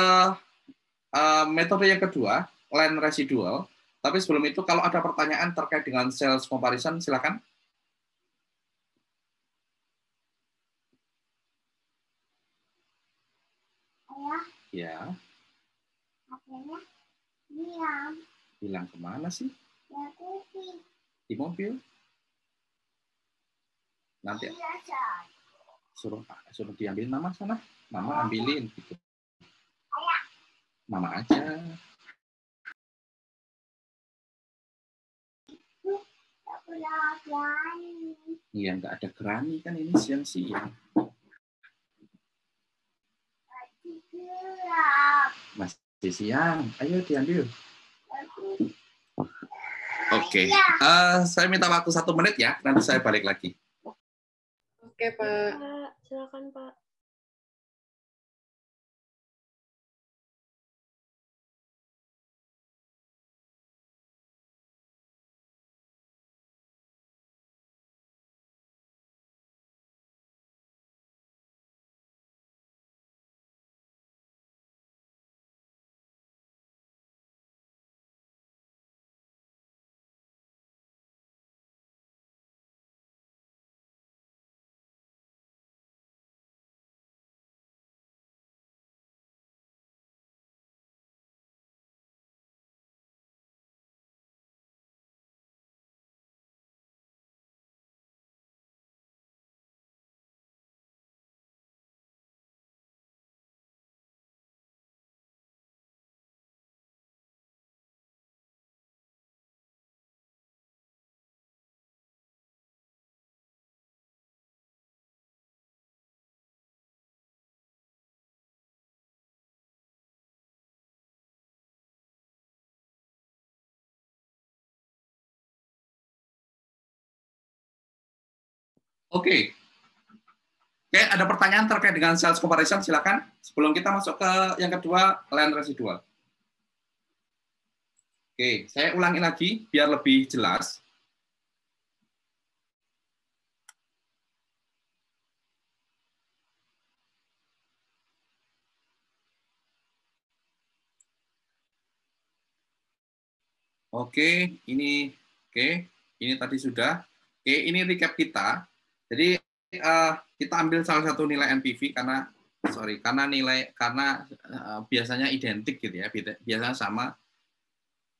metode yang kedua, land residual. Tapi sebelum itu, kalau ada pertanyaan terkait dengan sales comparison, silakan. Ya. Hilang kemana sih? Di mobil. Nanti suruh diambil mama sana. Mama ambilin gitu. Mama aja. Iya, nggak ada gerani kan ini siang-siang. Masih siang. Ayo diambil. Oke. Saya minta waktu 1 menit ya. Nanti saya balik lagi. Oke, Pak. Silakan, Pak. Oke. Oke, ada pertanyaan terkait dengan sales comparison, silakan. Sebelum kita masuk ke yang kedua, land residual. Oke, saya ulangi lagi biar lebih jelas. Oke, ini tadi sudah. Oke, ini recap kita. Jadi kita ambil salah satu nilai NPV karena biasanya identik gitu ya, biasanya sama.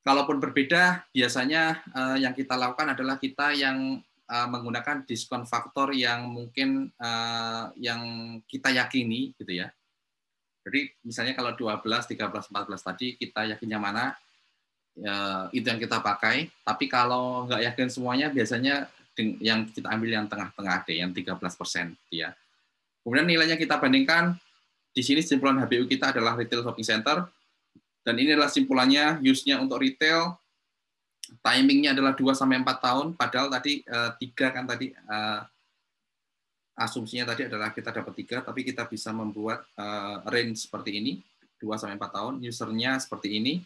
Kalaupun berbeda, biasanya yang kita lakukan adalah kita yang menggunakan diskon faktor yang mungkin yang kita yakini gitu ya. Jadi misalnya kalau 12, 13, 14 tadi kita yakinnya mana, ya, itu yang kita pakai. Tapi kalau nggak yakin semuanya, biasanya yang kita ambil yang tengah-tengah deh, yang 13%. Ya. Kemudian nilainya kita bandingkan. Di sini simpulan HBU kita adalah retail shopping center. Dan ini adalah simpulannya, use-nya untuk retail. Timingnya adalah 2-4 tahun. Padahal tadi 3 kan tadi. Asumsinya tadi adalah kita dapat 3, tapi kita bisa membuat range seperti ini. 2-4 tahun. Usernya seperti ini.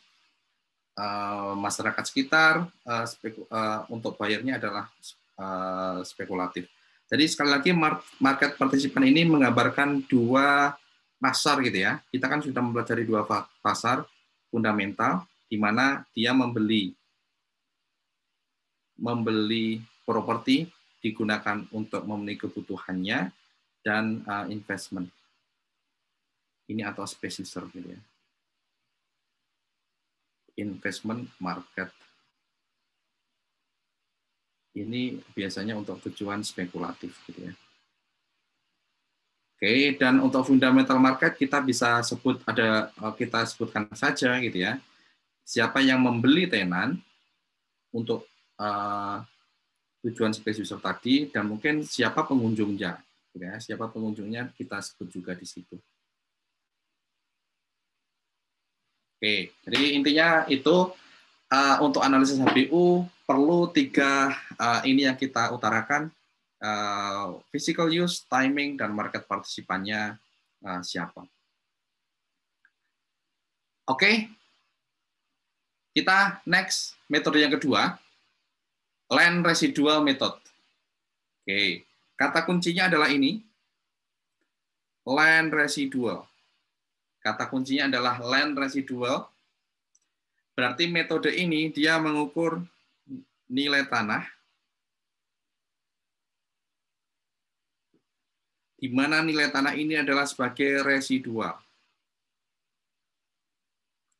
Masyarakat sekitar, untuk bayarnya adalah spekulatif. Jadi sekali lagi market partisipan ini menggambarkan 2 pasar gitu ya. Kita kan sudah mempelajari 2 pasar fundamental di mana dia membeli properti digunakan untuk memenuhi kebutuhannya dan investment. Ini atau spesiser gitu ya. Investment market. Ini biasanya untuk tujuan spekulatif gitu ya. Oke, dan untuk fundamental market kita bisa kita sebutkan saja gitu ya. Siapa yang membeli tenan untuk tujuan spesies tadi dan mungkin siapa pengunjungnya gitu ya. Siapa pengunjungnya kita sebut juga di situ. Oke, jadi intinya itu untuk analisis HBU perlu 3 ini yang kita utarakan, physical use, timing, dan market partisipannya siapa. Oke, kita next metode yang kedua, land residual method. Oke, kata kuncinya adalah ini, land residual. Kata kuncinya adalah land residual. Berarti metode ini dia mengukur nilai tanah, di mana nilai tanah ini adalah sebagai residual.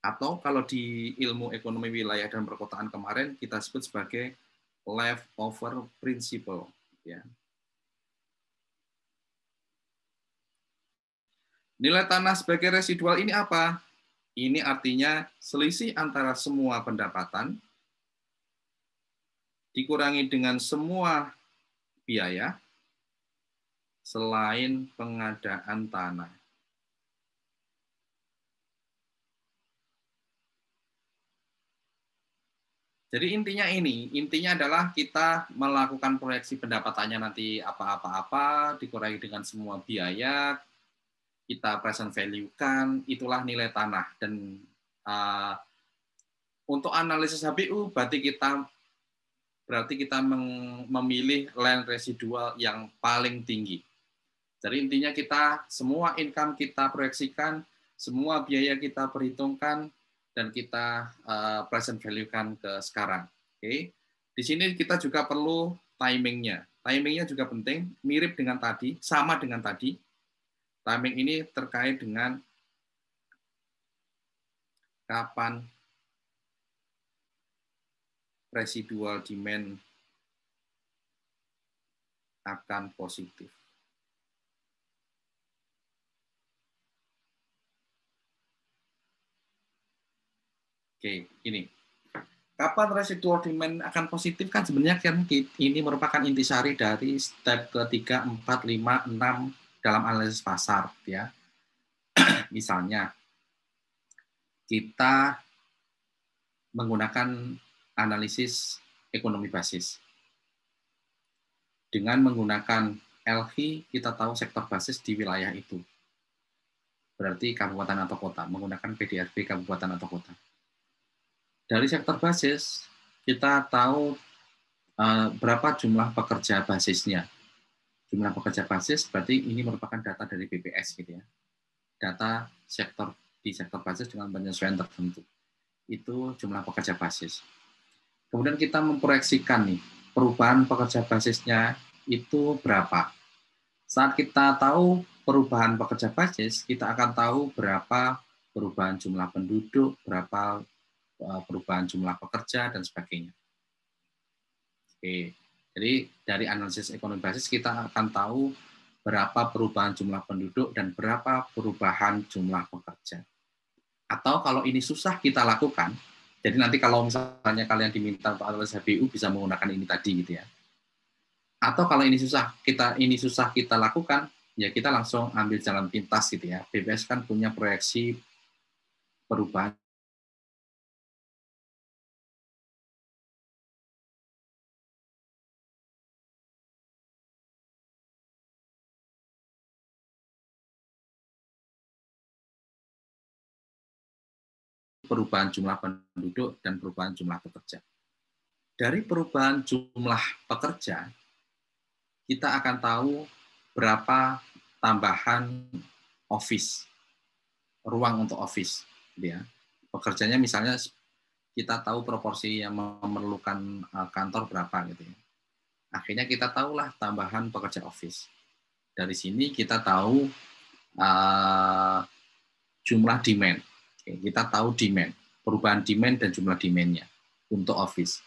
Atau kalau di ilmu ekonomi wilayah dan perkotaan kemarin, kita sebut sebagai leftover principle. Ya. Nilai tanah sebagai residual ini apa? Ini artinya selisih antara semua pendapatan dikurangi dengan semua biaya selain pengadaan tanah. Jadi intinya adalah kita melakukan proyeksi pendapatannya nanti apa-apa-apa, dikurangi dengan semua biaya, kita present value-kan, itulah nilai tanah. Dan untuk analisis HBU berarti kita memilih land residual yang paling tinggi. Jadi intinya kita semua income kita proyeksikan, semua biaya kita perhitungkan, dan kita present value-kan ke sekarang. Oke. Di sini kita juga perlu timing-nya. Timing-nya juga penting, mirip dengan tadi, sama dengan tadi. Timing ini terkait dengan kapan residual demand akan positif. Oke, ini. Kapan residual demand akan positif kan sebenarnya kan ini merupakan intisari dari step ketiga, 4, 5, 6 dalam analisis pasar, ya. Misalnya, kita menggunakan analisis ekonomi basis. Dengan menggunakan LH, kita tahu sektor basis di wilayah itu. Berarti kabupaten atau kota, menggunakan PDRB kabupaten atau kota. Dari sektor basis, kita tahu berapa jumlah pekerja basisnya. Jumlah pekerja basis berarti ini merupakan data dari BPS gitu ya. Data di sektor basis dengan penyesuaian tertentu. Itu jumlah pekerja basis. Kemudian kita memproyeksikan nih, perubahan pekerja basisnya itu berapa. Saat kita tahu perubahan pekerja basis, kita akan tahu berapa perubahan jumlah penduduk, berapa perubahan jumlah pekerja, dan sebagainya. Oke. Jadi dari analisis ekonomi basis kita akan tahu berapa perubahan jumlah penduduk dan berapa perubahan jumlah pekerja. Atau kalau ini susah kita lakukan, jadi nanti kalau misalnya kalian diminta untuk analisis HBU bisa menggunakan ini tadi gitu ya. Atau kalau ini susah kita lakukan, ya kita langsung ambil jalan pintas gitu ya. BPS kan punya proyeksi perubahan jumlah penduduk dan perubahan jumlah pekerja. Dari perubahan jumlah pekerja, kita akan tahu berapa tambahan office, ruang untuk office. Ya. Pekerjanya misalnya kita tahu proporsi yang memerlukan kantor berapa gitu ya. Akhirnya kita tahulah tambahan pekerja office. Dari sini kita tahu jumlah demand. Kita tahu demand, perubahan demand dan jumlah demand-nya untuk office.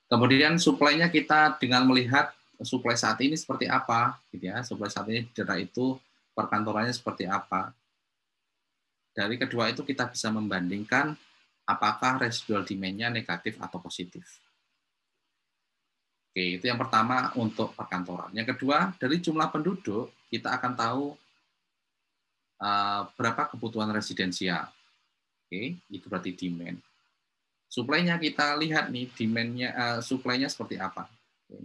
Kemudian supply-nya kita dengan melihat supply saat ini seperti apa, gitu ya. Supply saat ini di daerah itu perkantorannya seperti apa. Dari kedua itu kita bisa membandingkan apakah residual demand-nya negatif atau positif. Oke, itu yang pertama untuk perkantoran. Yang kedua, dari jumlah penduduk kita akan tahu berapa kebutuhan residensial. Oke, itu berarti demand. Supply-nya kita lihat nih, demand-nya, supply-nya seperti apa.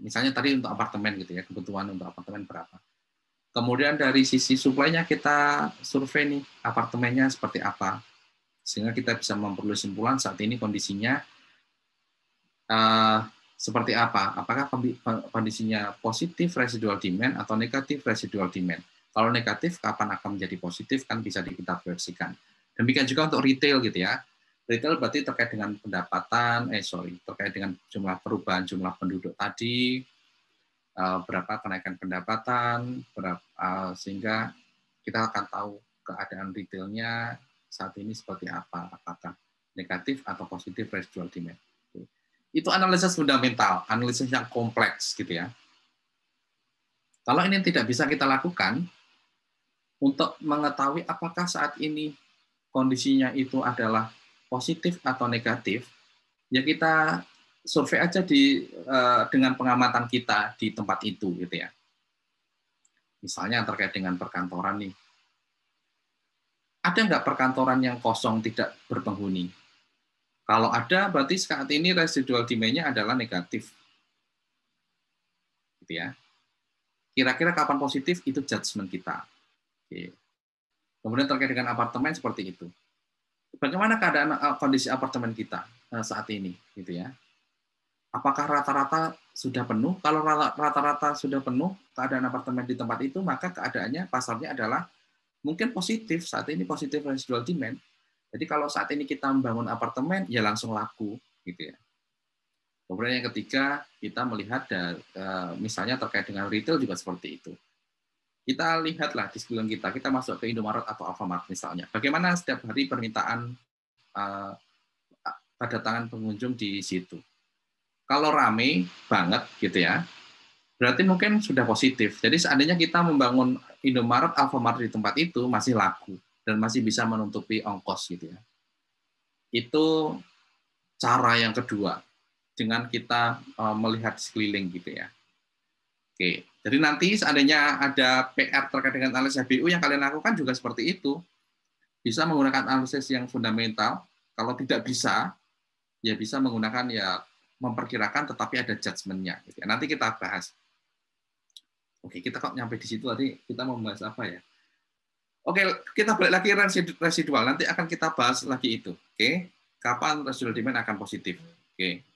Misalnya tadi untuk apartemen gitu ya, kebutuhan untuk apartemen berapa. Kemudian dari sisi supply-nya kita survei nih, apartemennya seperti apa. Sehingga kita bisa memperoleh kesimpulan saat ini kondisinya seperti apa. Apakah kondisinya positif residual demand atau negatif residual demand. Kalau negatif, kapan akan menjadi positif, kan bisa kita proyeksikan. Demikian juga untuk retail gitu ya. Retail berarti terkait dengan pendapatan, terkait dengan perubahan jumlah penduduk tadi, berapa kenaikan pendapatan, sehingga kita akan tahu keadaan retailnya saat ini seperti apa, apakah negatif atau positif residual demand. Itu analisis fundamental, analisis yang kompleks gitu ya. Kalau ini tidak bisa kita lakukan, untuk mengetahui apakah saat ini kondisinya itu adalah positif atau negatif, ya kita survei aja dengan pengamatan kita di tempat itu gitu ya. Misalnya terkait dengan perkantoran nih. Ada nggak perkantoran yang kosong tidak berpenghuni? Kalau ada, berarti saat ini residual demand-nya adalah negatif. Gitu ya. Kira-kira kapan positif, itu judgement kita. Oke. Kemudian terkait dengan apartemen seperti itu. Bagaimana keadaan kondisi apartemen kita saat ini, gitu ya? Apakah rata-rata sudah penuh? Kalau rata-rata sudah penuh keadaan apartemen di tempat itu, maka keadaannya pasarnya adalah mungkin positif. Saat ini positif residual demand. Jadi kalau saat ini kita membangun apartemen, ya langsung laku, gitu ya. Kemudian yang ketiga, kita melihat misalnya terkait dengan retail juga seperti itu. Kita lihatlah di sekeliling kita masuk ke Indomaret atau Alfamart misalnya. Bagaimana setiap hari permintaan kedatangan pengunjung di situ. Kalau rame banget gitu ya, berarti mungkin sudah positif. Jadi seandainya kita membangun Indomaret, Alfamart di tempat itu masih laku dan masih bisa menutupi ongkos gitu ya. Itu cara yang kedua dengan kita melihat sekeliling gitu ya. Oke, jadi nanti seandainya ada PR terkait dengan analisis HBU yang kalian lakukan juga seperti itu. Bisa menggunakan analisis yang fundamental. Kalau tidak bisa, ya bisa menggunakan ya memperkirakan tetapi ada judgement-nya. Nanti kita bahas. Oke, kita kok nyampe di situ tadi, kita mau membahas apa ya? Oke, kita balik lagi residual. Nanti akan kita bahas lagi itu. Oke, kapan residual demand akan positif. Oke.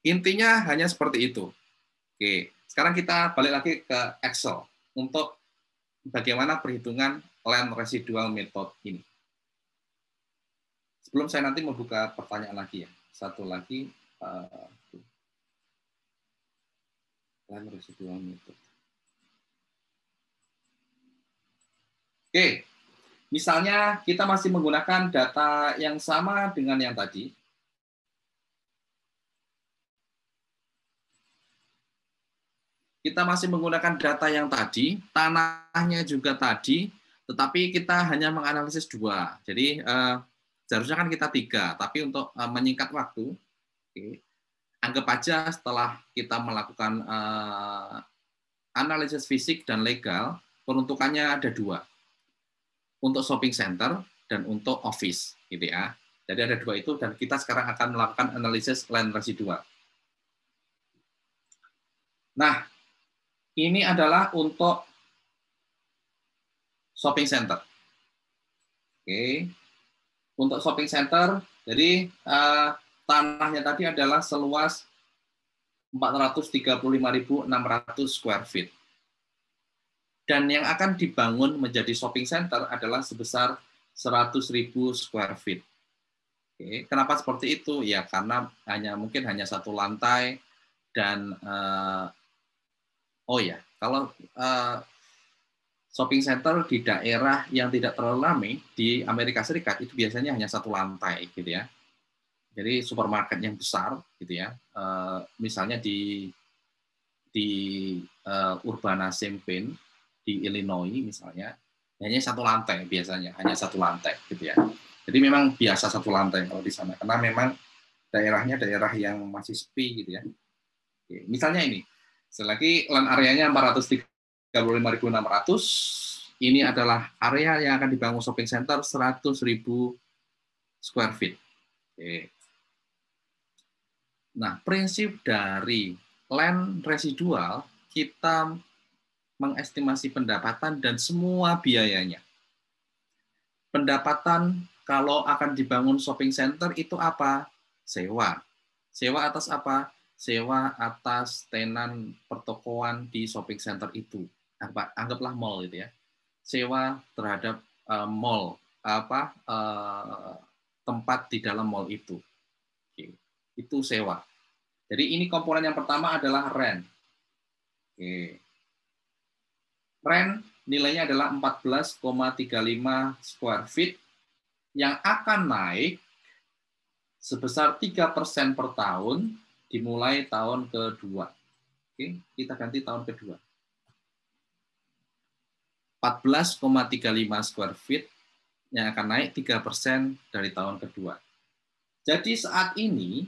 Intinya hanya seperti itu. Oke. Sekarang kita balik lagi ke Excel untuk bagaimana perhitungan land residual method ini. Sebelum saya nanti membuka pertanyaan lagi ya. Satu lagi, land residual method. Oke, misalnya kita masih menggunakan data yang sama dengan yang tadi. Kita masih menggunakan data yang tadi, tanahnya juga tadi, tetapi kita hanya menganalisis 2. Jadi seharusnya kan kita 3, tapi untuk menyingkat waktu, anggap aja setelah kita melakukan analisis fisik dan legal, peruntukannya ada 2. Untuk shopping center dan untuk office, gitu ya. Jadi ada 2 itu, dan kita sekarang akan melakukan analisis land residual. Nah, ini adalah untuk shopping center. Oke. Untuk shopping center, jadi tanahnya tadi adalah seluas 435.600 square feet. Dan yang akan dibangun menjadi shopping center adalah sebesar 100.000 square feet. Oke. Kenapa seperti itu? Ya karena mungkin hanya 1 lantai dan kalau shopping center di daerah yang tidak terlalu ramai di Amerika Serikat itu biasanya hanya 1 lantai, gitu ya. Jadi supermarket yang besar, gitu ya. Misalnya di Urbana-Champaign di Illinois misalnya hanya 1 lantai biasanya, hanya 1 lantai, gitu ya. Jadi memang biasa 1 lantai kalau di sana karena memang daerahnya daerah yang masih sepi, gitu ya. Oke, misalnya ini. Selagi land areanya 435.600, ini adalah area yang akan dibangun shopping center 100.000 square feet. Oke. Nah, prinsip dari land residual, kita mengestimasi pendapatan dan semua biayanya. Pendapatan kalau akan dibangun shopping center itu apa? Sewa. Sewa atas apa? Sewa atas tenan pertokoan di shopping center itu. Anggaplah mall gitu ya. Sewa terhadap mall, tempat di dalam mall itu. Oke. Itu sewa. Jadi ini komponen yang pertama adalah rent. Oke. Rent nilainya adalah 14,35 square feet yang akan naik sebesar 3% per tahun dimulai tahun kedua. Oke, kita ganti tahun kedua. 14,35 square feet yang akan naik 3% dari tahun kedua. Jadi saat ini,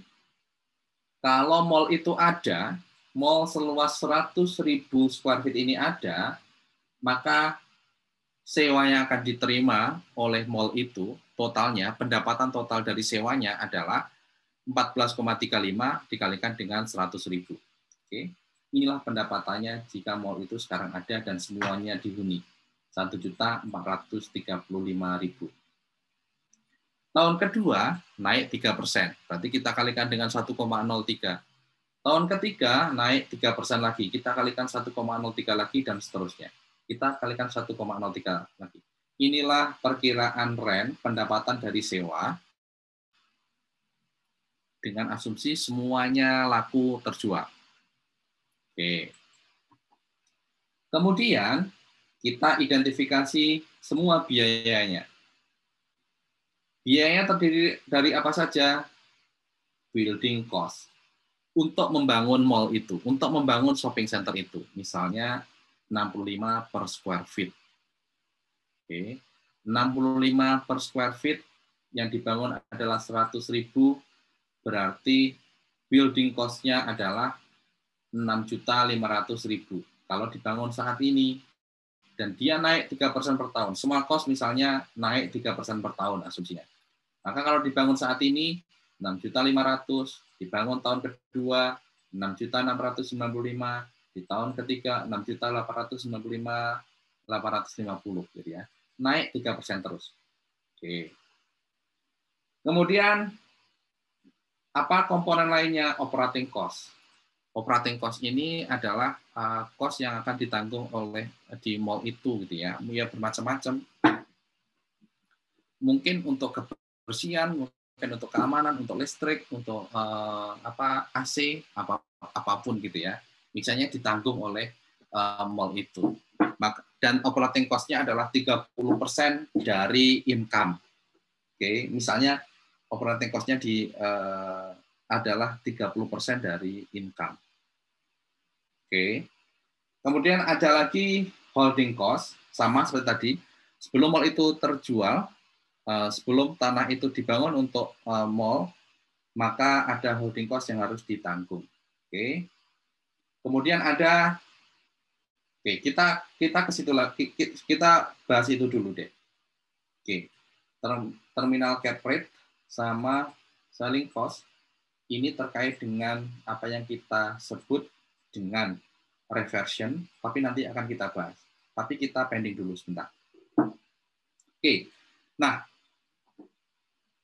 kalau mall itu ada, mall seluas 100.000 square feet ini ada, maka sewa yang akan diterima oleh mall itu, totalnya, pendapatan total dari sewanya adalah 14,35 dikalikan dengan 100.000. Oke. Inilah pendapatannya jika mall itu sekarang ada dan semuanya dihuni. 1.435.000. Tahun kedua naik 3%, berarti kita kalikan dengan 1,03. Tahun ketiga naik 3% lagi, kita kalikan 1,03 lagi dan seterusnya. Kita kalikan 1,03 lagi. Inilah perkiraan rent, pendapatan dari sewa, dengan asumsi semuanya laku terjual. Oke. Kemudian kita identifikasi semua biayanya. Biayanya terdiri dari apa saja? Building cost. Untuk membangun mall itu, untuk membangun shopping center itu. Misalnya 65 per square feet. Oke. 65 per square feet yang dibangun adalah 100.000, berarti building cost-nya adalah 6.500.000. Kalau dibangun saat ini, dan dia naik 3% per tahun, semua cost misalnya naik 3% per tahun asumsinya. Maka kalau dibangun saat ini, 6.500.000, dibangun tahun kedua, 6.695.000, di tahun ketiga, 6.895.850, gitu ya. Naik 3% terus. Oke. Kemudian, apa komponen lainnya? Operating cost. Operating cost ini adalah cost yang akan ditanggung oleh di mall itu, gitu ya. Ya bermacam-macam. Mungkin untuk kebersihan, mungkin untuk keamanan, untuk listrik, untuk AC, apapun gitu ya. Misalnya ditanggung oleh mall itu. Dan operating cost-nya adalah 30% dari income. Oke, misalnya operating cost-nya adalah 30% dari income. Oke. Kemudian ada lagi holding cost, sama seperti tadi. Sebelum mall itu terjual, sebelum tanah itu dibangun untuk mall, maka ada holding cost yang harus ditanggung. Oke. Kemudian ada, oke, kita ke situ lagi, kita bahas itu dulu deh. Oke. Terminal cap rate sama selling cost ini terkait dengan apa yang kita sebut dengan reversion, tapi nanti akan kita bahas. Tapi kita pending dulu sebentar. Oke. Nah,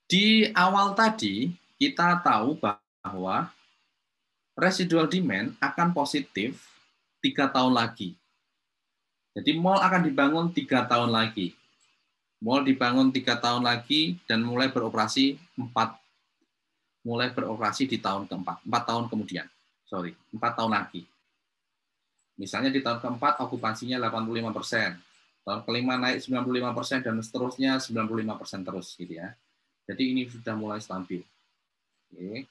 di awal tadi kita tahu bahwa residual demand akan positif 3 tahun lagi. Jadi mall akan dibangun 3 tahun lagi. Mall dibangun 3 tahun lagi dan mulai beroperasi di tahun keempat, 4 tahun kemudian. 4 tahun lagi. Misalnya di tahun keempat okupansinya 85%, tahun kelima naik 95% dan seterusnya 95% terus gitu ya. Jadi ini sudah mulai stabil. Oke.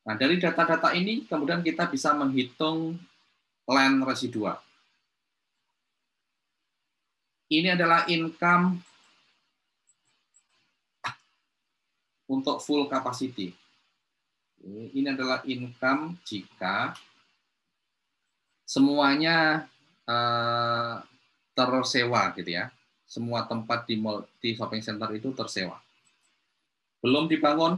Nah, dari data-data ini kemudian kita bisa menghitung land residual. Ini adalah income untuk full capacity. Ini adalah income jika semuanya tersewa gitu ya. Semua tempat di mall, di shopping center itu tersewa. Belum dibangun,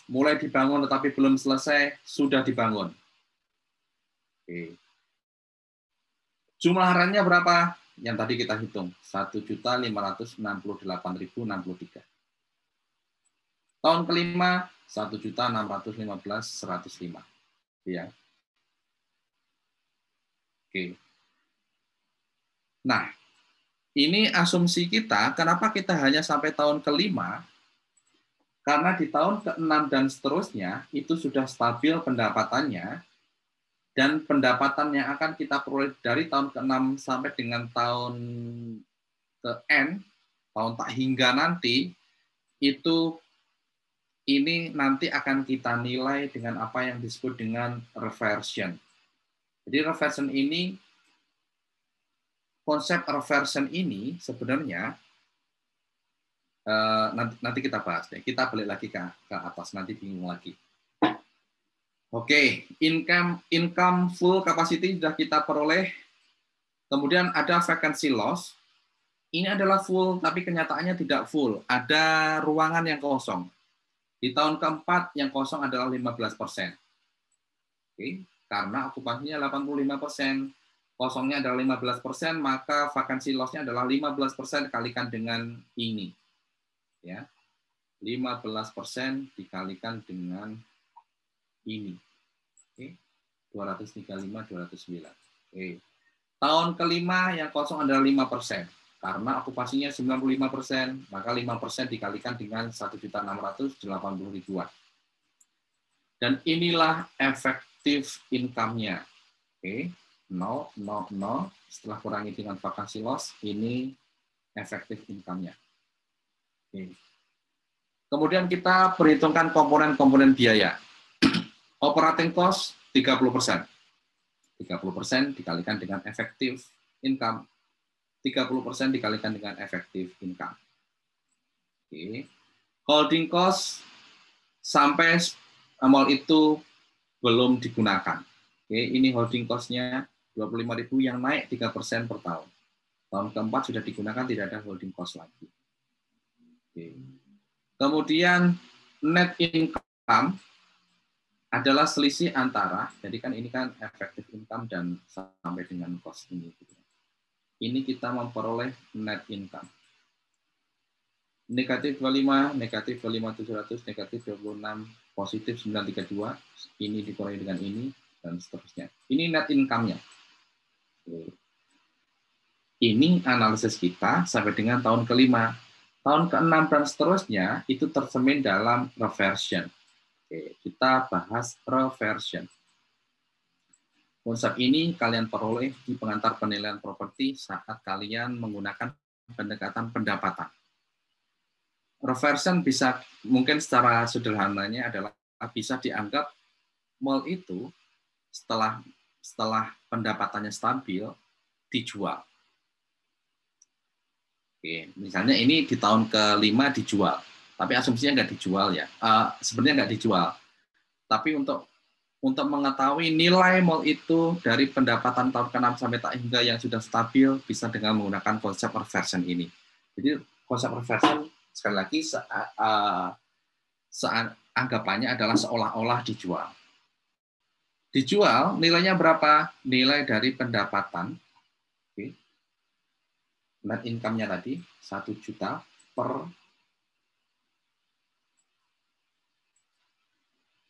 mulai dibangun tetapi belum selesai, sudah dibangun. Oke. Jumlah hariannya berapa? Yang tadi kita hitung, 1.568.063. Tahun kelima, 1.615.105. Ya. Oke. Nah, ini asumsi kita, kenapa kita hanya sampai tahun kelima? Karena di tahun ke-6 dan seterusnya, itu sudah stabil pendapatannya, dan pendapatan yang akan kita peroleh dari tahun ke-6 sampai dengan tahun ke-N, tahun tak hingga nanti, itu ini nanti akan kita nilai dengan apa yang disebut dengan reversion. Jadi reversion ini, konsep reversion ini sebenarnya, nanti kita bahas deh. Kita balik lagi ke atas, nanti bingung lagi. Oke, income full capacity sudah kita peroleh. Kemudian ada vacancy loss. Ini adalah full, tapi kenyataannya tidak full. Ada ruangan yang kosong. Di tahun keempat yang kosong adalah 15%. Oke, karena okupasinya 85%, kosongnya adalah 15%, maka vacancy loss-nya adalah 15% kalikan dengan ini. Ya, 15% dikalikan dengan ini. Oke, 235, 209. Oke. Tahun kelima yang kosong adalah 5%. Karena okupasinya 95%, maka 5% dikalikan dengan 1.680.000. Dan inilah efektif income-nya. Oke, 0, 0, 0. Setelah kurangi dengan vacancy loss, ini efektif income-nya. Oke. Kemudian kita perhitungkan komponen-komponen biaya. Operating cost 30%. 30% dikalikan dengan efektif income. 30% dikalikan dengan efektif income. Oke. Holding cost sampai mall itu belum digunakan. Oke, ini holding cost-nya 25.000 yang naik 3% per tahun. Tahun keempat sudah digunakan, tidak ada holding cost lagi. Oke. Kemudian net income adalah selisih antara, jadi kan ini kan efektif income dan sampai dengan cost ini. Ini kita memperoleh net income. Negatif 25, negatif 25.700, negatif 26, positif 932, ini dikurangi dengan ini, dan seterusnya. Ini net income-nya. Ini analisis kita sampai dengan tahun kelima. Tahun ke-6 dan seterusnya itu tercermin dalam reversion. Oke, kita bahas reversion. Konsep ini kalian peroleh di pengantar penilaian properti saat kalian menggunakan pendekatan pendapatan. Reversion bisa, mungkin secara sederhananya adalah bisa dianggap mall itu setelah pendapatannya stabil, dijual. Oke, misalnya ini di tahun ke-5 dijual, tapi asumsinya nggak dijual ya. Sebenarnya nggak dijual, tapi untuk mengetahui nilai mall itu dari pendapatan tahun ke-6 sampai tak hingga yang sudah stabil bisa dengan menggunakan konsep reversion ini. Jadi konsep reversion sekali lagi anggapannya adalah seolah-olah dijual. Dijual nilainya berapa? Nilai dari pendapatan. Oke. Net income-nya tadi 1 juta per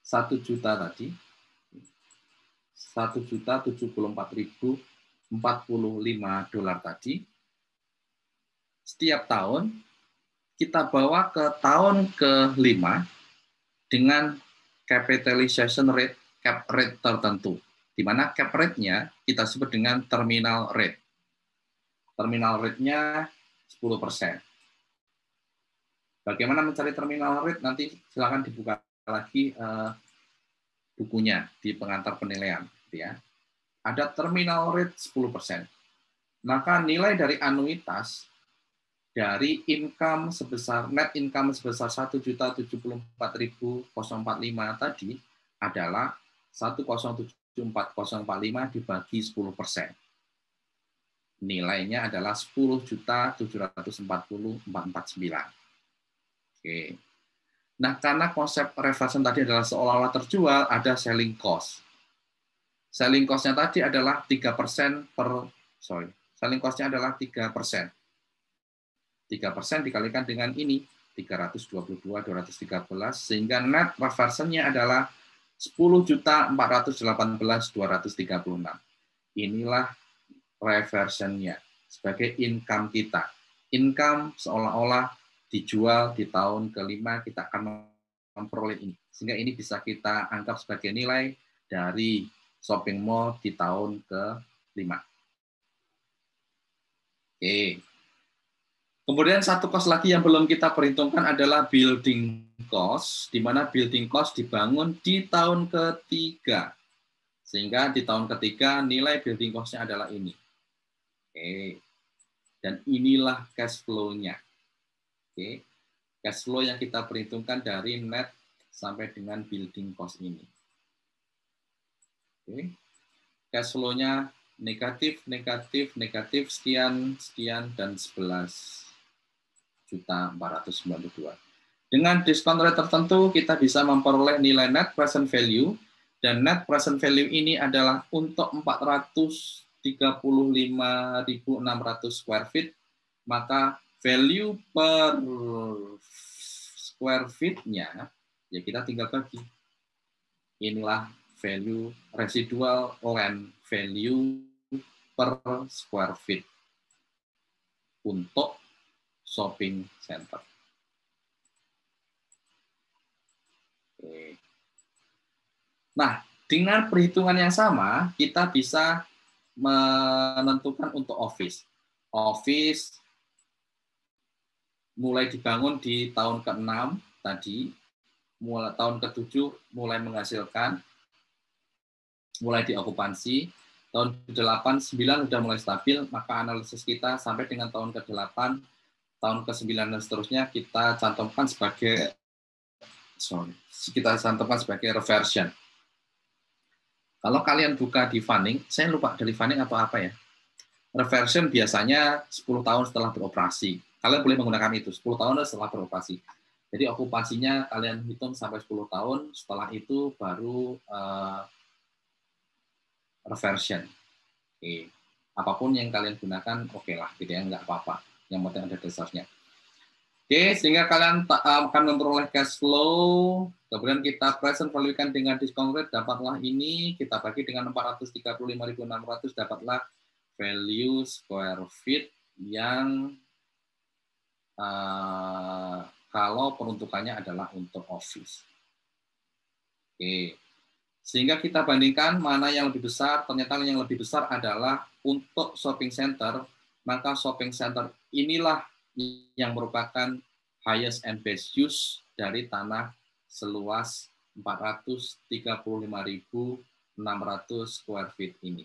1 juta tadi. 1.074.045 dolar tadi. Setiap tahun kita bawa ke tahun ke-5 dengan capitalization rate, cap rate tertentu. Di mana cap rate-nya kita sebut dengan terminal rate. Terminal rate-nya 10%. Bagaimana mencari terminal rate? Nanti silakan dibuka lagi bukunya di pengantar penilaian, ya. Ada terminal rate 10%. Maka nilai dari anuitas dari income sebesar net income sebesar 1.074.045 tadi adalah 1.074.045 dibagi 10%. Nilainya adalah 10.740.449. Oke. Nah, karena konsep reversion tadi adalah seolah-olah terjual, ada selling cost. Selling cost-nya tadi adalah 3% selling cost-nya adalah 3%. 3% dikalikan dengan ini, 322.213, sehingga net reversion-nya adalah 10.418.236. Inilah reversion-nya sebagai income kita. Income seolah-olah dijual di tahun kelima, kita akan memperoleh ini. Sehingga ini bisa kita anggap sebagai nilai dari shopping mall di tahun ke-5. Oke. Kemudian satu cost lagi yang belum kita perhitungkan adalah building cost, di mana building cost dibangun di tahun ketiga. Sehingga di tahun ketiga nilai building cost-nya adalah ini. Oke. Dan inilah cash flow-nya. Oke. Cash flow yang kita perhitungkan dari net sampai dengan building cost ini. Oke. Cash flow-nya negatif, sekian, dan 11.492. Dengan diskon rate tertentu, kita bisa memperoleh nilai net present value, dan net present value ini adalah untuk 435.600 square feet, maka value per square feet-nya, ya kita tinggal bagi. Inilah value residual land value per square feet untuk shopping center. Oke. Nah, dengan perhitungan yang sama, kita bisa menentukan untuk office. Office mulai dibangun di tahun ke-6 tadi, mulai tahun ke-7 mulai menghasilkan, mulai diokupansi, tahun ke-8, 9 sudah mulai stabil, maka analisis kita sampai dengan tahun ke-8, tahun ke-9 dan seterusnya kita cantumkan sebagai reversion. Kalau kalian buka di Fanning, saya lupa dari Fanning atau apa ya. Reversion biasanya 10 tahun setelah beroperasi. Kalian boleh menggunakan itu, 10 tahun setelah beroperasi. Jadi okupasinya kalian hitung sampai 10 tahun, setelah itu baru reversion. Oke. Apapun yang kalian gunakan, oke lah, gitu ya, nggak apa-apa. Yang penting ada dasarnya. Oke, sehingga kalian akan memperoleh cash flow, kemudian kita present value-kan dengan discount rate, dapatlah ini, kita bagi dengan 435.600, dapatlah value square feet yang kalau peruntukannya adalah untuk office. Oke. Sehingga kita bandingkan mana yang lebih besar, ternyata yang lebih besar adalah untuk shopping center, maka shopping center inilah yang merupakan highest and best use dari tanah seluas 435.600 square feet ini.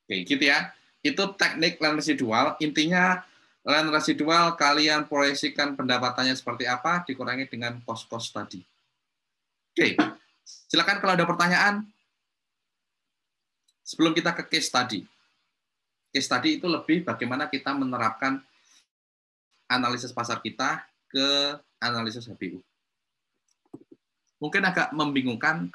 Oke, gitu ya. Itu teknik land residual. Intinya land residual kalian proyeksikan pendapatannya seperti apa, dikurangi dengan cost-cost tadi. Oke, silakan kalau ada pertanyaan. Sebelum kita ke case study. Case study itu lebih bagaimana kita menerapkan analisis pasar kita ke analisis HBU. Mungkin agak membingungkan,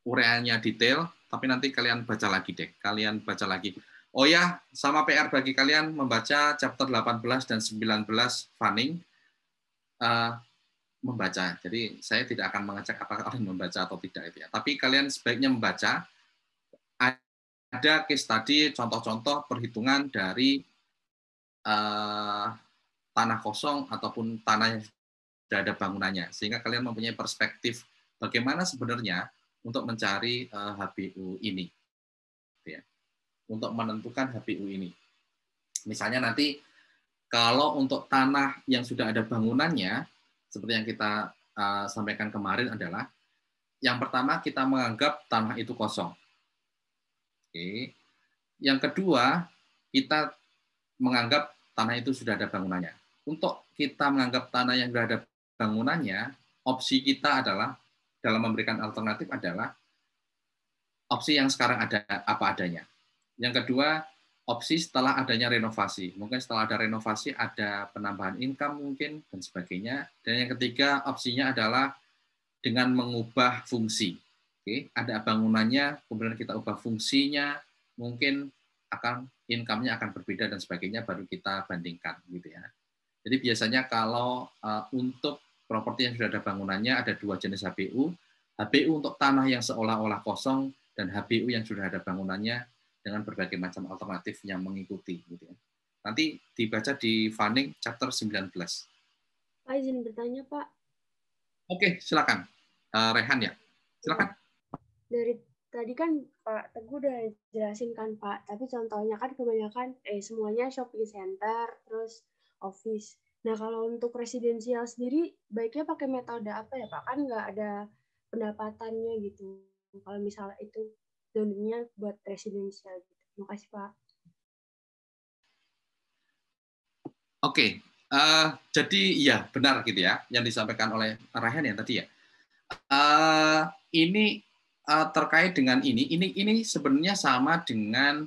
uraiannya detail, tapi nanti kalian baca lagi deh. Kalian baca lagi. Oh ya, sama PR bagi kalian membaca chapter 18 dan 19 Fanning. Membaca. Jadi saya tidak akan mengecek apakah kalian membaca atau tidak itu ya. Tapi kalian sebaiknya membaca. Ada case study, contoh-contoh perhitungan dari tanah kosong ataupun tanah yang sudah ada bangunannya, sehingga kalian mempunyai perspektif bagaimana sebenarnya untuk mencari HBU ini, ya, untuk menentukan HBU ini. Misalnya nanti kalau untuk tanah yang sudah ada bangunannya, seperti yang kita sampaikan kemarin adalah, yang pertama kita menganggap tanah itu kosong. Oke. Yang kedua, kita menganggap tanah itu sudah ada bangunannya. Untuk kita menganggap tanah yang sudah ada bangunannya, opsi kita adalah, dalam memberikan alternatif adalah, opsi yang sekarang ada apa adanya. Yang kedua, opsi setelah adanya renovasi. Mungkin setelah ada renovasi ada penambahan income mungkin dan sebagainya. Dan yang ketiga opsinya adalah dengan mengubah fungsi. Oke, ada bangunannya, kemudian kita ubah fungsinya, mungkin akan income-nya akan berbeda dan sebagainya, baru kita bandingkan gitu ya. Jadi biasanya kalau untuk properti yang sudah ada bangunannya ada dua jenis HBU. HBU untuk tanah yang seolah-olah kosong dan HBU yang sudah ada bangunannya dengan berbagai macam alternatif yang mengikuti gitu ya. Nanti dibaca di Fanning chapter 19. Pak, izin bertanya, Pak. Oke, silakan. Rehan ya. Silakan. Dari tadi kan Pak Teguh udah jelasin kan, Pak, tapi contohnya kan kebanyakan semuanya shopping center terus office. Nah, kalau untuk residensial sendiri baiknya pakai metode apa ya, Pak? Kan nggak ada pendapatannya gitu. Kalau misalnya itu zonanya buat residensial gitu. Terima kasih, Pak. Oke, jadi ya benar gitu ya yang disampaikan oleh Rehan ya tadi ya. Ini terkait dengan ini sebenarnya sama dengan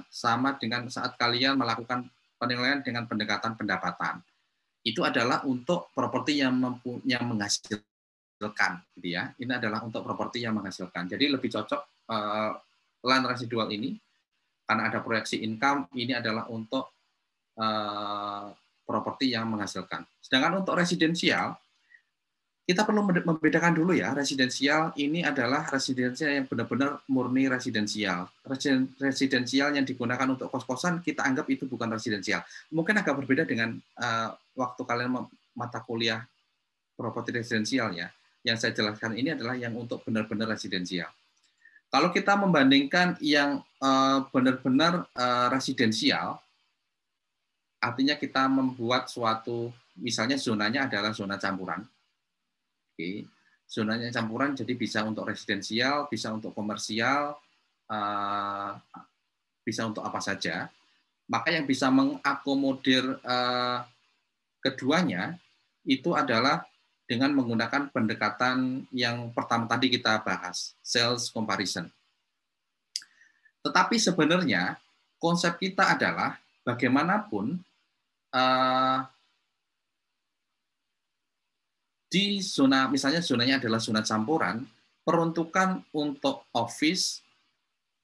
sama dengan saat kalian melakukan penilaian dengan pendekatan pendapatan. Itu adalah untuk properti yang menghasilkan gitu ya. Ini adalah untuk properti yang menghasilkan. Jadi lebih cocok land residual ini karena ada proyeksi income, ini adalah untuk properti yang menghasilkan. Sedangkan untuk residensial, kita perlu membedakan dulu ya, residensial ini adalah residensial yang benar-benar murni residensial. Residensial yang digunakan untuk kos-kosan, kita anggap itu bukan residensial. Mungkin agak berbeda dengan waktu kalian mata kuliah properti residensial ya. Yang saya jelaskan ini adalah yang untuk benar-benar residensial. Kalau kita membandingkan yang benar-benar residensial, artinya kita membuat suatu, misalnya zonanya adalah zona campuran. Oke. Zonanya campuran, jadi bisa untuk residensial, bisa untuk komersial, bisa untuk apa saja. Maka yang bisa mengakomodir keduanya itu adalah dengan menggunakan pendekatan yang pertama tadi kita bahas, sales comparison. Tetapi sebenarnya konsep kita adalah bagaimanapun di zona, misalnya zonanya adalah zona campuran, peruntukan untuk office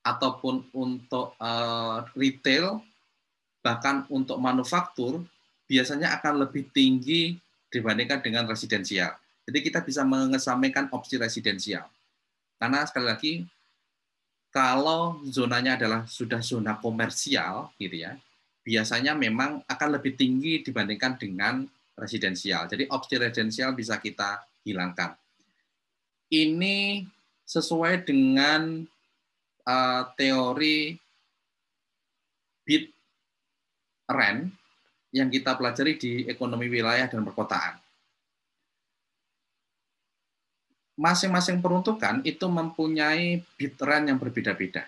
ataupun untuk retail, bahkan untuk manufaktur, biasanya akan lebih tinggi dibandingkan dengan residensial. Jadi kita bisa mengesampingkan opsi residensial. Karena sekali lagi, kalau zonanya adalah sudah zona komersial, gitu ya, biasanya memang akan lebih tinggi dibandingkan dengan residensial. Jadi opsi residensial bisa kita hilangkan. Ini sesuai dengan teori bid rent yang kita pelajari di ekonomi wilayah dan perkotaan. Masing-masing peruntukan itu mempunyai bid rent yang berbeda-beda.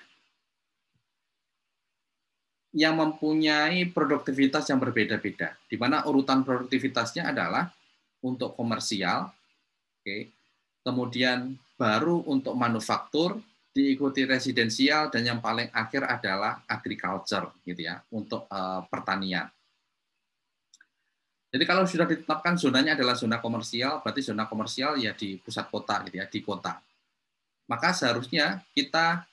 Yang mempunyai produktivitas yang berbeda-beda, di mana urutan produktivitasnya adalah untuk komersial, oke, kemudian baru untuk manufaktur, diikuti residensial, dan yang paling akhir adalah agriculture, gitu ya, untuk pertanian. Jadi kalau sudah ditetapkan zonanya adalah zona komersial, berarti zona komersial ya di pusat kota, gitu ya, di kota. Maka seharusnya kita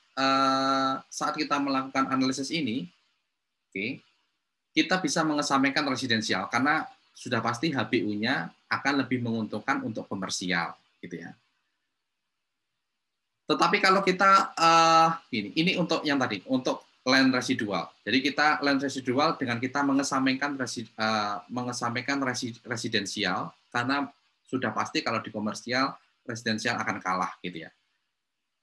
saat kita melakukan analisis ini, kita bisa mengesampingkan residensial karena sudah pasti HBU-nya akan lebih menguntungkan untuk komersial, gitu ya. Tetapi kalau kita ini untuk yang tadi, untuk land residual. Jadi kita land residual dengan kita mengesampingkan residensial karena sudah pasti kalau di komersial residensial akan kalah, gitu ya.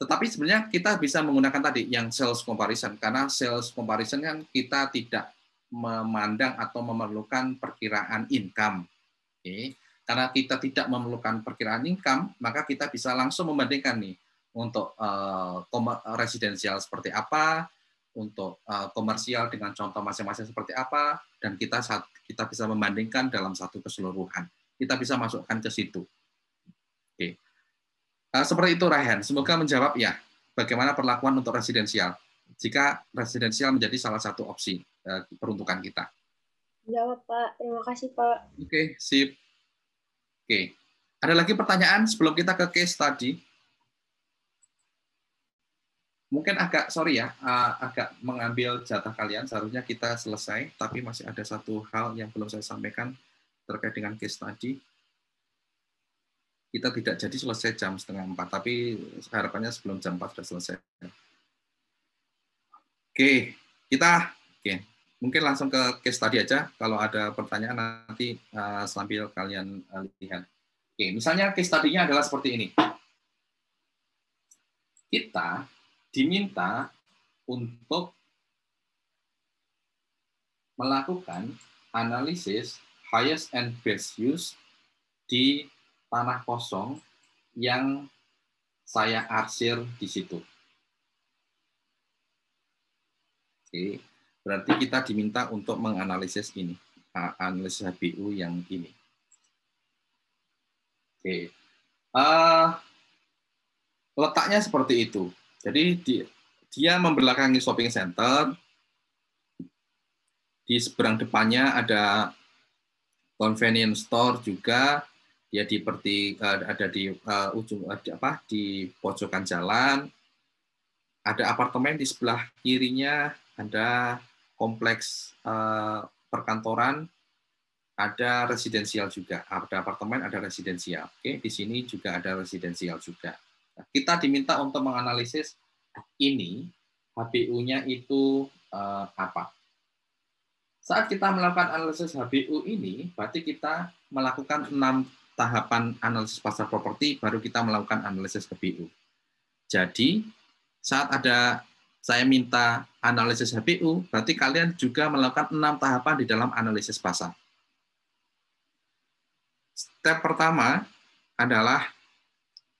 Tetapi sebenarnya kita bisa menggunakan tadi yang sales comparison, karena sales comparison kan kita tidak memandang atau memerlukan perkiraan income. Oke. Karena kita tidak memerlukan perkiraan income, maka kita bisa langsung membandingkan nih untuk residensial seperti apa, untuk komersial dengan contoh masing-masing seperti apa, dan kita bisa membandingkan dalam satu keseluruhan. Kita bisa masukkan ke situ. Oke. Seperti itu, Rehan. Semoga menjawab ya, bagaimana perlakuan untuk residensial. jika residensial menjadi salah satu opsi peruntukan kita. Jawab, Pak. Terima kasih, Pak. Oke, sip. Oke. Ada lagi pertanyaan sebelum kita ke case study? Mungkin agak, sorry ya, agak mengambil jatah kalian, seharusnya kita selesai, tapi masih ada satu hal yang belum saya sampaikan terkait dengan case study. Kita tidak jadi selesai jam 3:30, tapi harapannya sebelum jam 4 sudah selesai. Oke, mungkin langsung ke case study aja, kalau ada pertanyaan nanti sambil kalian lihat. Oke, misalnya case study-nya adalah seperti ini. Kita diminta untuk melakukan analisis highest and best use di tanah kosong yang saya arsir di situ. Oke, berarti kita diminta untuk menganalisis ini, analisis HBU yang ini. Oke, letaknya seperti itu. Jadi dia membelakangi shopping center. Di seberang depannya ada convenience store juga. Dia ada di ujung di pojokan jalan. Ada apartemen di sebelah kirinya. Ada kompleks perkantoran. Ada residensial juga. Ada apartemen, ada residensial. Oke, di sini juga ada residensial juga. Nah, kita diminta untuk menganalisis ini, HBU-nya itu apa. Saat kita melakukan analisis HBU ini, berarti kita melakukan 6 tahapan analisis pasar properti, baru kita melakukan analisis HBU. Jadi, saat saya minta analisis HBU, berarti kalian juga melakukan 6 tahapan di dalam analisis pasar. Step pertama adalah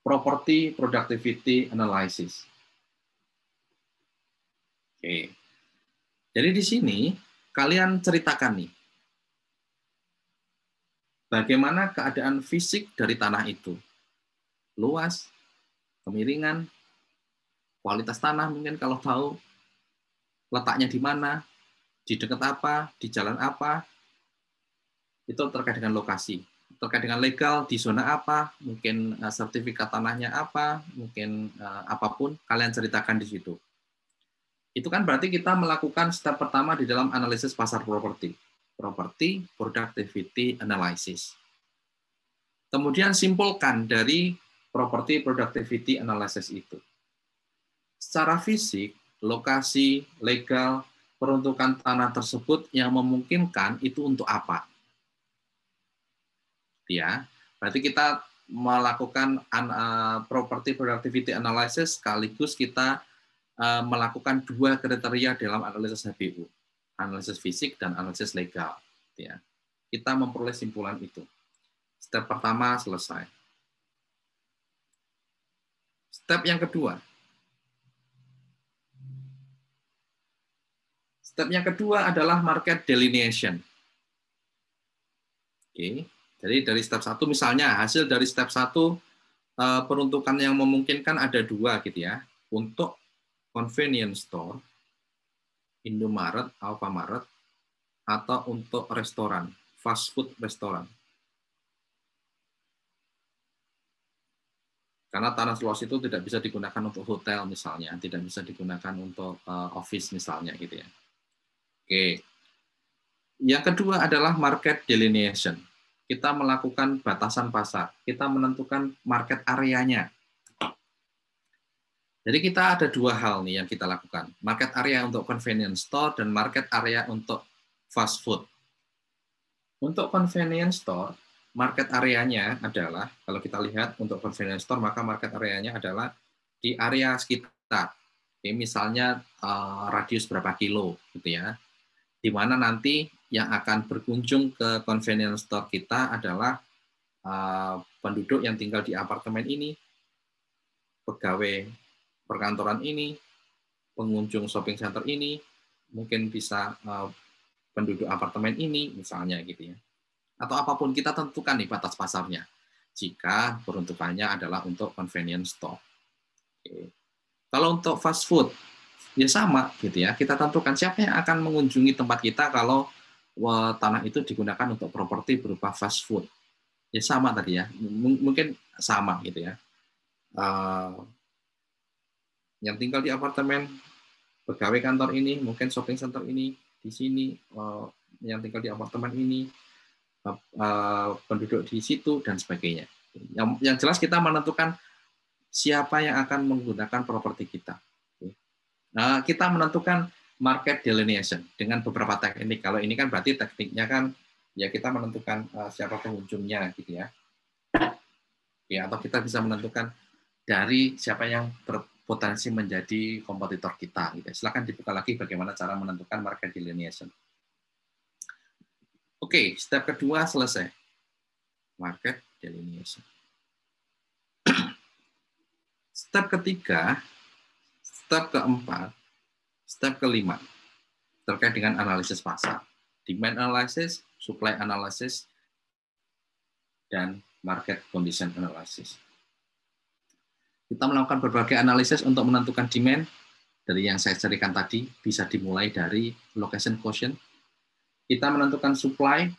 Property Productivity Analysis. Oke. Jadi di sini kalian ceritakan nih, bagaimana keadaan fisik dari tanah itu. Luas, kemiringan, kualitas tanah mungkin kalau tahu, letaknya di mana, di dekat apa, di jalan apa, itu terkait dengan lokasi. Terkait dengan legal, di zona apa, mungkin sertifikat tanahnya apa, mungkin apapun, kalian ceritakan di situ. Itu kan berarti kita melakukan step pertama di dalam analisis pasar properti. Property Productivity Analysis. Kemudian simpulkan dari Property Productivity Analysis itu. Secara fisik, lokasi, legal, peruntukan tanah tersebut yang memungkinkan itu untuk apa? Ya, berarti kita melakukan property productivity analysis sekaligus kita melakukan 2 kriteria dalam analisis HBU, analisis fisik dan analisis legal. Ya, kita memperoleh simpulan itu. Step pertama selesai. Step yang kedua. Step yang kedua adalah market delineation. Oke. Jadi dari step 1 misalnya, hasil dari step 1 peruntukan yang memungkinkan ada 2 gitu ya. Untuk convenience store, Indomaret, Alfamaret, atau untuk restoran, fast food restoran. Karena tanah seluas itu tidak bisa digunakan untuk hotel misalnya, tidak bisa digunakan untuk office misalnya gitu ya. Oke. Yang kedua adalah market delineation. Kita melakukan batasan pasar, kita menentukan market areanya. Jadi kita ada 2 hal nih yang kita lakukan. Market area untuk convenience store dan market area untuk fast food. Untuk convenience store, market areanya adalah, kalau kita lihat untuk convenience store, maka market areanya adalah di area sekitar. Oke, misalnya radius berapa kilo, gitu ya. Di mana nanti yang akan berkunjung ke convenience store kita adalah penduduk yang tinggal di apartemen ini, pegawai perkantoran ini, pengunjung shopping center ini, mungkin bisa penduduk apartemen ini, misalnya gitu ya. Atau apapun kita tentukan nih batas pasarnya. Jika peruntukannya adalah untuk convenience store. Oke. Kalau untuk fast food, ya sama gitu ya. Kita tentukan siapa yang akan mengunjungi tempat kita kalau tanah itu digunakan untuk properti berupa fast food. Ya sama tadi ya, mungkin sama gitu ya. Yang tinggal di apartemen, pegawai kantor ini, mungkin shopping center ini, di sini, yang tinggal di apartemen ini, penduduk di situ, dan sebagainya. Yang jelas kita menentukan siapa yang akan menggunakan properti kita. Nah, kita menentukan market delineation dengan beberapa teknik. Kalau ini kan berarti tekniknya kan ya kita menentukan siapa pengunjungnya gitu ya. Ya, atau kita bisa menentukan dari siapa yang berpotensi menjadi kompetitor kita gitu. Silakan dibuka lagi bagaimana cara menentukan market delineation. Oke, step kedua selesai. Market delineation. Step ketiga, step keempat, step kelima, terkait dengan analisis pasar. Demand analysis, supply analysis, dan market condition analysis. Kita melakukan berbagai analisis untuk menentukan demand. Dari yang saya ceritakan tadi, bisa dimulai dari location quotient. Kita menentukan supply,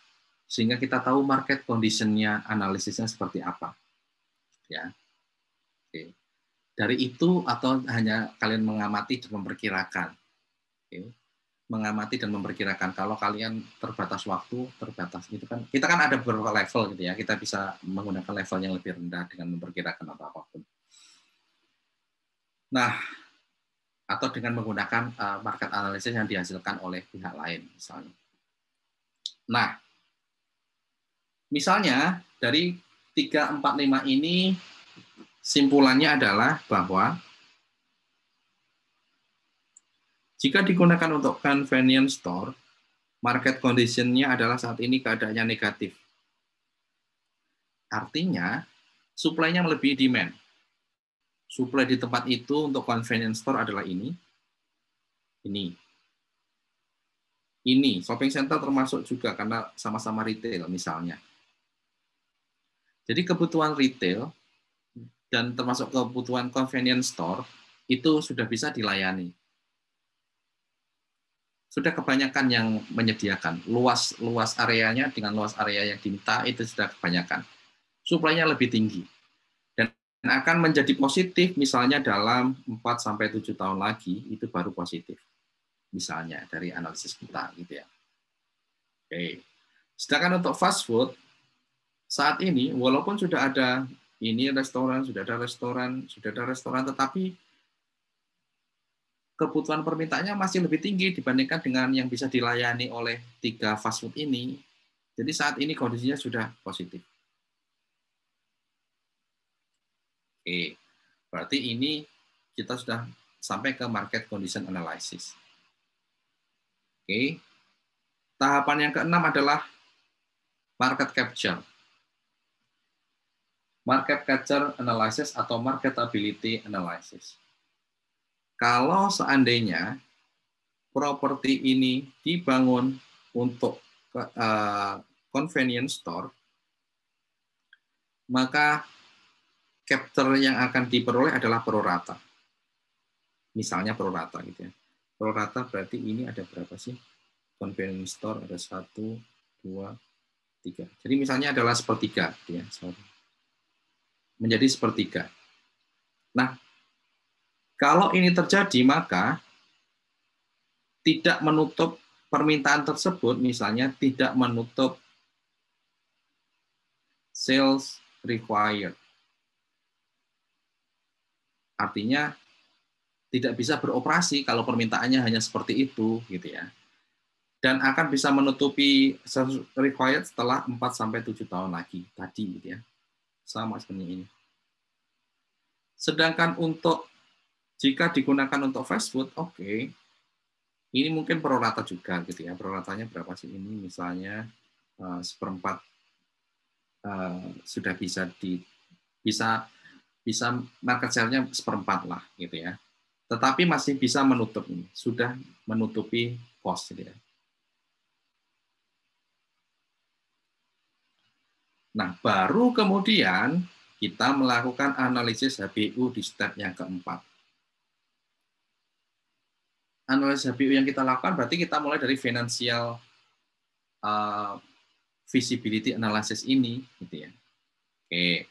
sehingga kita tahu market condition-nya, analisisnya seperti apa. Ya. Oke. Dari itu atau hanya kalian mengamati dan memperkirakan. Oke. Mengamati dan memperkirakan. Kalau kalian terbatas waktu, terbatas itu kan kita kan ada beberapa level gitu ya. Kita bisa menggunakan level yang lebih rendah dengan memperkirakan apapun. Nah, atau dengan menggunakan market analysis yang dihasilkan oleh pihak lain misalnya. Nah, misalnya dari 3, 4, 5 ini simpulannya adalah bahwa jika digunakan untuk convenience store, market condition-nya adalah saat ini keadaannya negatif. Artinya, supply-nya melebihi demand. Supply di tempat itu untuk convenience store adalah ini. Ini, shopping center termasuk juga karena sama-sama retail misalnya. Jadi kebutuhan retail dan termasuk kebutuhan convenience store itu sudah bisa dilayani. Sudah kebanyakan yang menyediakan. Luas areanya dengan luas area yang diminta itu sudah kebanyakan. Supply-nya lebih tinggi. Dan akan menjadi positif misalnya dalam 4-7 tahun lagi, itu baru positif. Misalnya dari analisis kita gitu ya. Oke. Sedangkan untuk fast food, saat ini walaupun sudah ada sudah ada restoran, tetapi kebutuhan permintaannya masih lebih tinggi dibandingkan dengan yang bisa dilayani oleh 3 fast food ini. Jadi saat ini kondisinya sudah positif. Oke, berarti ini kita sudah sampai ke market condition analysis. Oke, tahapan yang keenam adalah market capture. Market capture analysis atau marketability analysis. Kalau seandainya properti ini dibangun untuk convenience store, maka capture yang akan diperoleh adalah pro rata. Misalnya pro rata gitu ya. Pro rata berarti ini ada berapa sih? Convenience store ada 1, 2, 3. Jadi misalnya adalah sepertiga gitu ya. Menjadi sepertiga. Nah, kalau ini terjadi, maka tidak menutup permintaan tersebut, misalnya tidak menutup sales required. Artinya tidak bisa beroperasi kalau permintaannya hanya seperti itu, gitu ya. Dan akan bisa menutupi sales required setelah 4-7 tahun lagi tadi, gitu ya. Sama seperti ini. Sedangkan untuk jika digunakan untuk fast food, oke. Ini mungkin pro rata juga gitu ya. Pro ratanya berapa sih ini? Misalnya 1/4 sudah bisa market share-nya 1/4 lah gitu ya. Tetapi masih bisa menutup ini, sudah menutupi cost gitu ya. Nah, baru kemudian kita melakukan analisis HBU di step yang keempat. analisis HBU yang kita lakukan berarti kita mulai dari financial visibility analysis ini, gitu ya. Oke.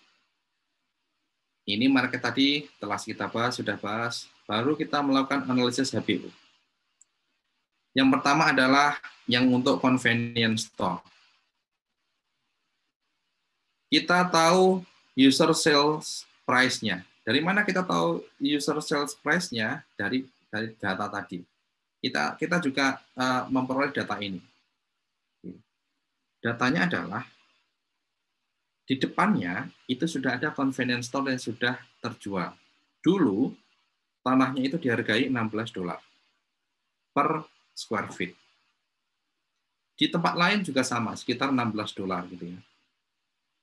Ini market tadi telah kita bahas, sudah bahas. Baru kita melakukan analisis HBU. Yang pertama adalah yang untuk convenience store. Kita tahu user sales price-nya. Dari mana kita tahu user sales price-nya? Dari data tadi. Kita juga memperoleh data ini. Datanya adalah di depannya itu sudah ada convenience store yang sudah terjual. Dulu tanahnya itu dihargai $16 per square feet. Di tempat lain juga sama, sekitar $16 gitu ya.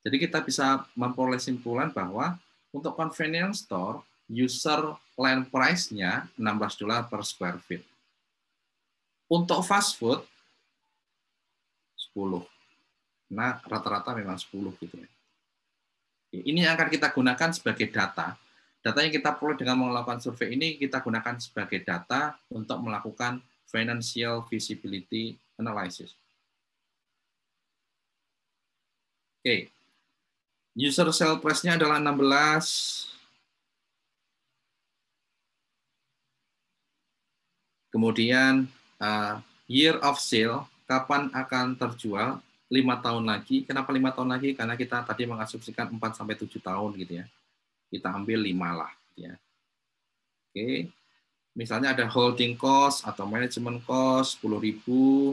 Jadi kita bisa memperoleh simpulan bahwa untuk convenience store, user land price-nya $16 per square feet. Untuk fast food, 10. Nah, rata-rata memang 10 gitu ya. Ini yang akan kita gunakan sebagai data. Data yang kita peroleh dengan melakukan survei ini, kita gunakan sebagai data untuk melakukan financial visibility analysis. Oke. User sale price-nya adalah 16. Kemudian year of sale, kapan akan terjual? 5 tahun lagi. Kenapa 5 tahun lagi? Karena kita tadi mengasumsikan 4-7 tahun gitu ya. Kita ambil 5 lah. Gitu ya. Oke. Misalnya ada holding cost atau management cost 10.000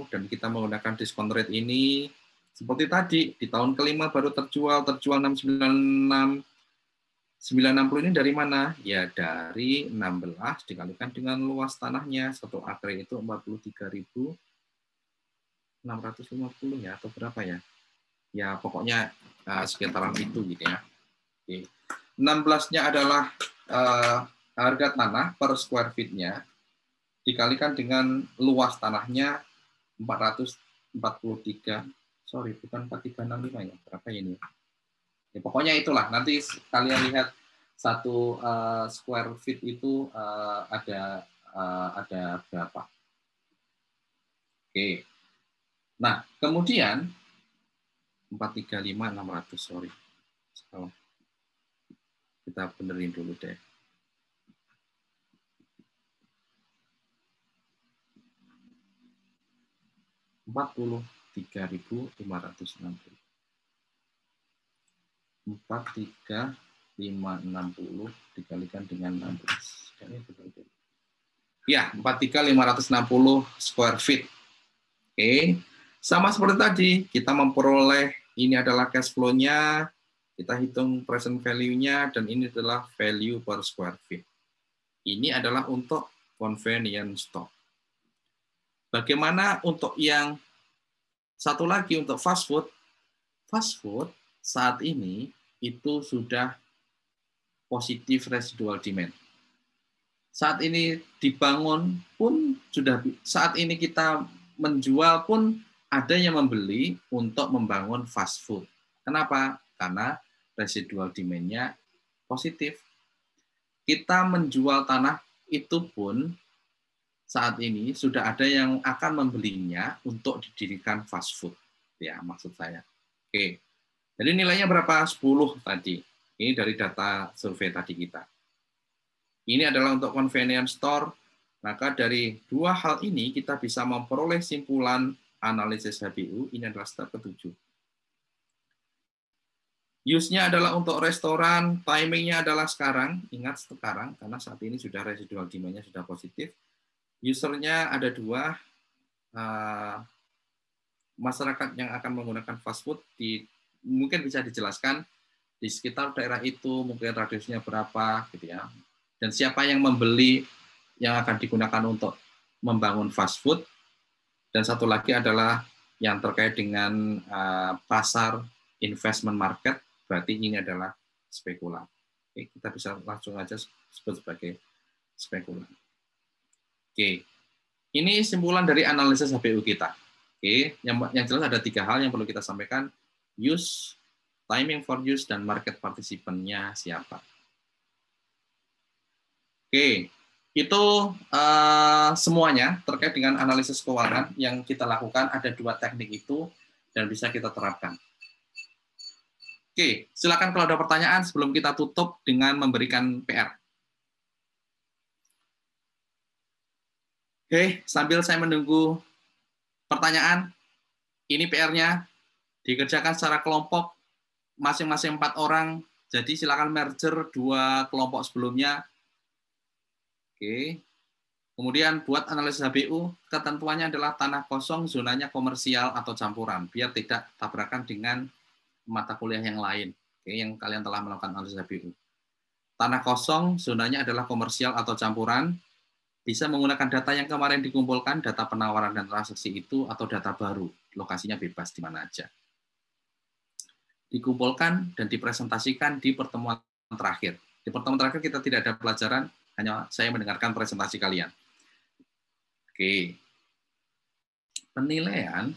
dan kita menggunakan discount rate ini. Seperti tadi, di tahun kelima baru terjual 696. 960 ini dari mana? Ya dari 16 dikalikan dengan luas tanahnya. 1 acre itu 43.650 ya, atau berapa ya? Ya pokoknya sekitaran itu gitu ya. Oke. 16-nya adalah harga tanah per square feet-nya dikalikan dengan luas tanahnya 443. Sorry, bukan 4365 ya. Berapa ini? Ya, pokoknya itulah. Nanti kalian lihat satu square feet itu ada berapa. Oke. Nah, kemudian 435.600, sorry. Salah. Kita benerin dulu deh. $43.560. 43560 dikalikan dengan 16. Ya, 43560 square feet. Oke. Sama seperti tadi, kita memperoleh ini adalah cash flow-nya, kita hitung present value-nya, dan ini adalah value per square feet. Ini adalah untuk convenience store. Bagaimana untuk yang satu lagi untuk fast food? Fast food saat ini itu sudah positif residual demand. Saat ini dibangun pun sudah, saat ini kita menjual pun ada yang membeli untuk membangun fast food. Kenapa? Karena residual demand-nya positif. Kita menjual tanah itu pun saat ini sudah ada yang akan membelinya untuk didirikan fast food. Ya, maksud saya. Oke. Jadi nilainya berapa? 10 tadi. Ini dari data survei tadi kita. Ini adalah untuk convenience store. Maka dari dua hal ini kita bisa memperoleh simpulan analisis HBU. Ini adalah step ke-7. Use-nya adalah untuk restoran, timing-nya adalah sekarang. Ingat sekarang, karena saat ini sudah residual demand-nya sudah positif. User-nya ada 2. Masyarakat yang akan menggunakan fast food mungkin bisa dijelaskan di sekitar daerah itu, mungkin radiusnya berapa, gitu ya. Dan siapa yang membeli yang akan digunakan untuk membangun fast food. Dan satu lagi adalah yang terkait dengan pasar investment market, berarti ini adalah spekulan. Oke, kita bisa langsung aja sebut sebagai spekulan. Oke, ini simpulan dari analisis HBU kita. Oke, yang jelas ada 3 hal yang perlu kita sampaikan. Use, timing for use, dan market participant-nya siapa. Oke, Itu semuanya terkait dengan analisis keuangan yang kita lakukan, ada 2 teknik itu dan bisa kita terapkan. Oke, silakan kalau ada pertanyaan sebelum kita tutup dengan memberikan PR. Oke, sambil saya menunggu pertanyaan, ini PR-nya dikerjakan secara kelompok, masing-masing 4 orang, jadi silakan merger 2 kelompok sebelumnya. Oke. Kemudian buat analisis HBU, ketentuannya adalah tanah kosong, zonanya komersial atau campuran, biar tidak tabrakan dengan mata kuliah yang lain, oke, yang kalian telah melakukan analisis HBU. Tanah kosong, zonanya adalah komersial atau campuran, bisa menggunakan data yang kemarin dikumpulkan, data penawaran dan transaksi itu, atau data baru, lokasinya bebas di mana aja. Dikumpulkan dan dipresentasikan di pertemuan terakhir. Di pertemuan terakhir kita tidak ada pelajaran, hanya saya mendengarkan presentasi kalian. Oke. Penilaian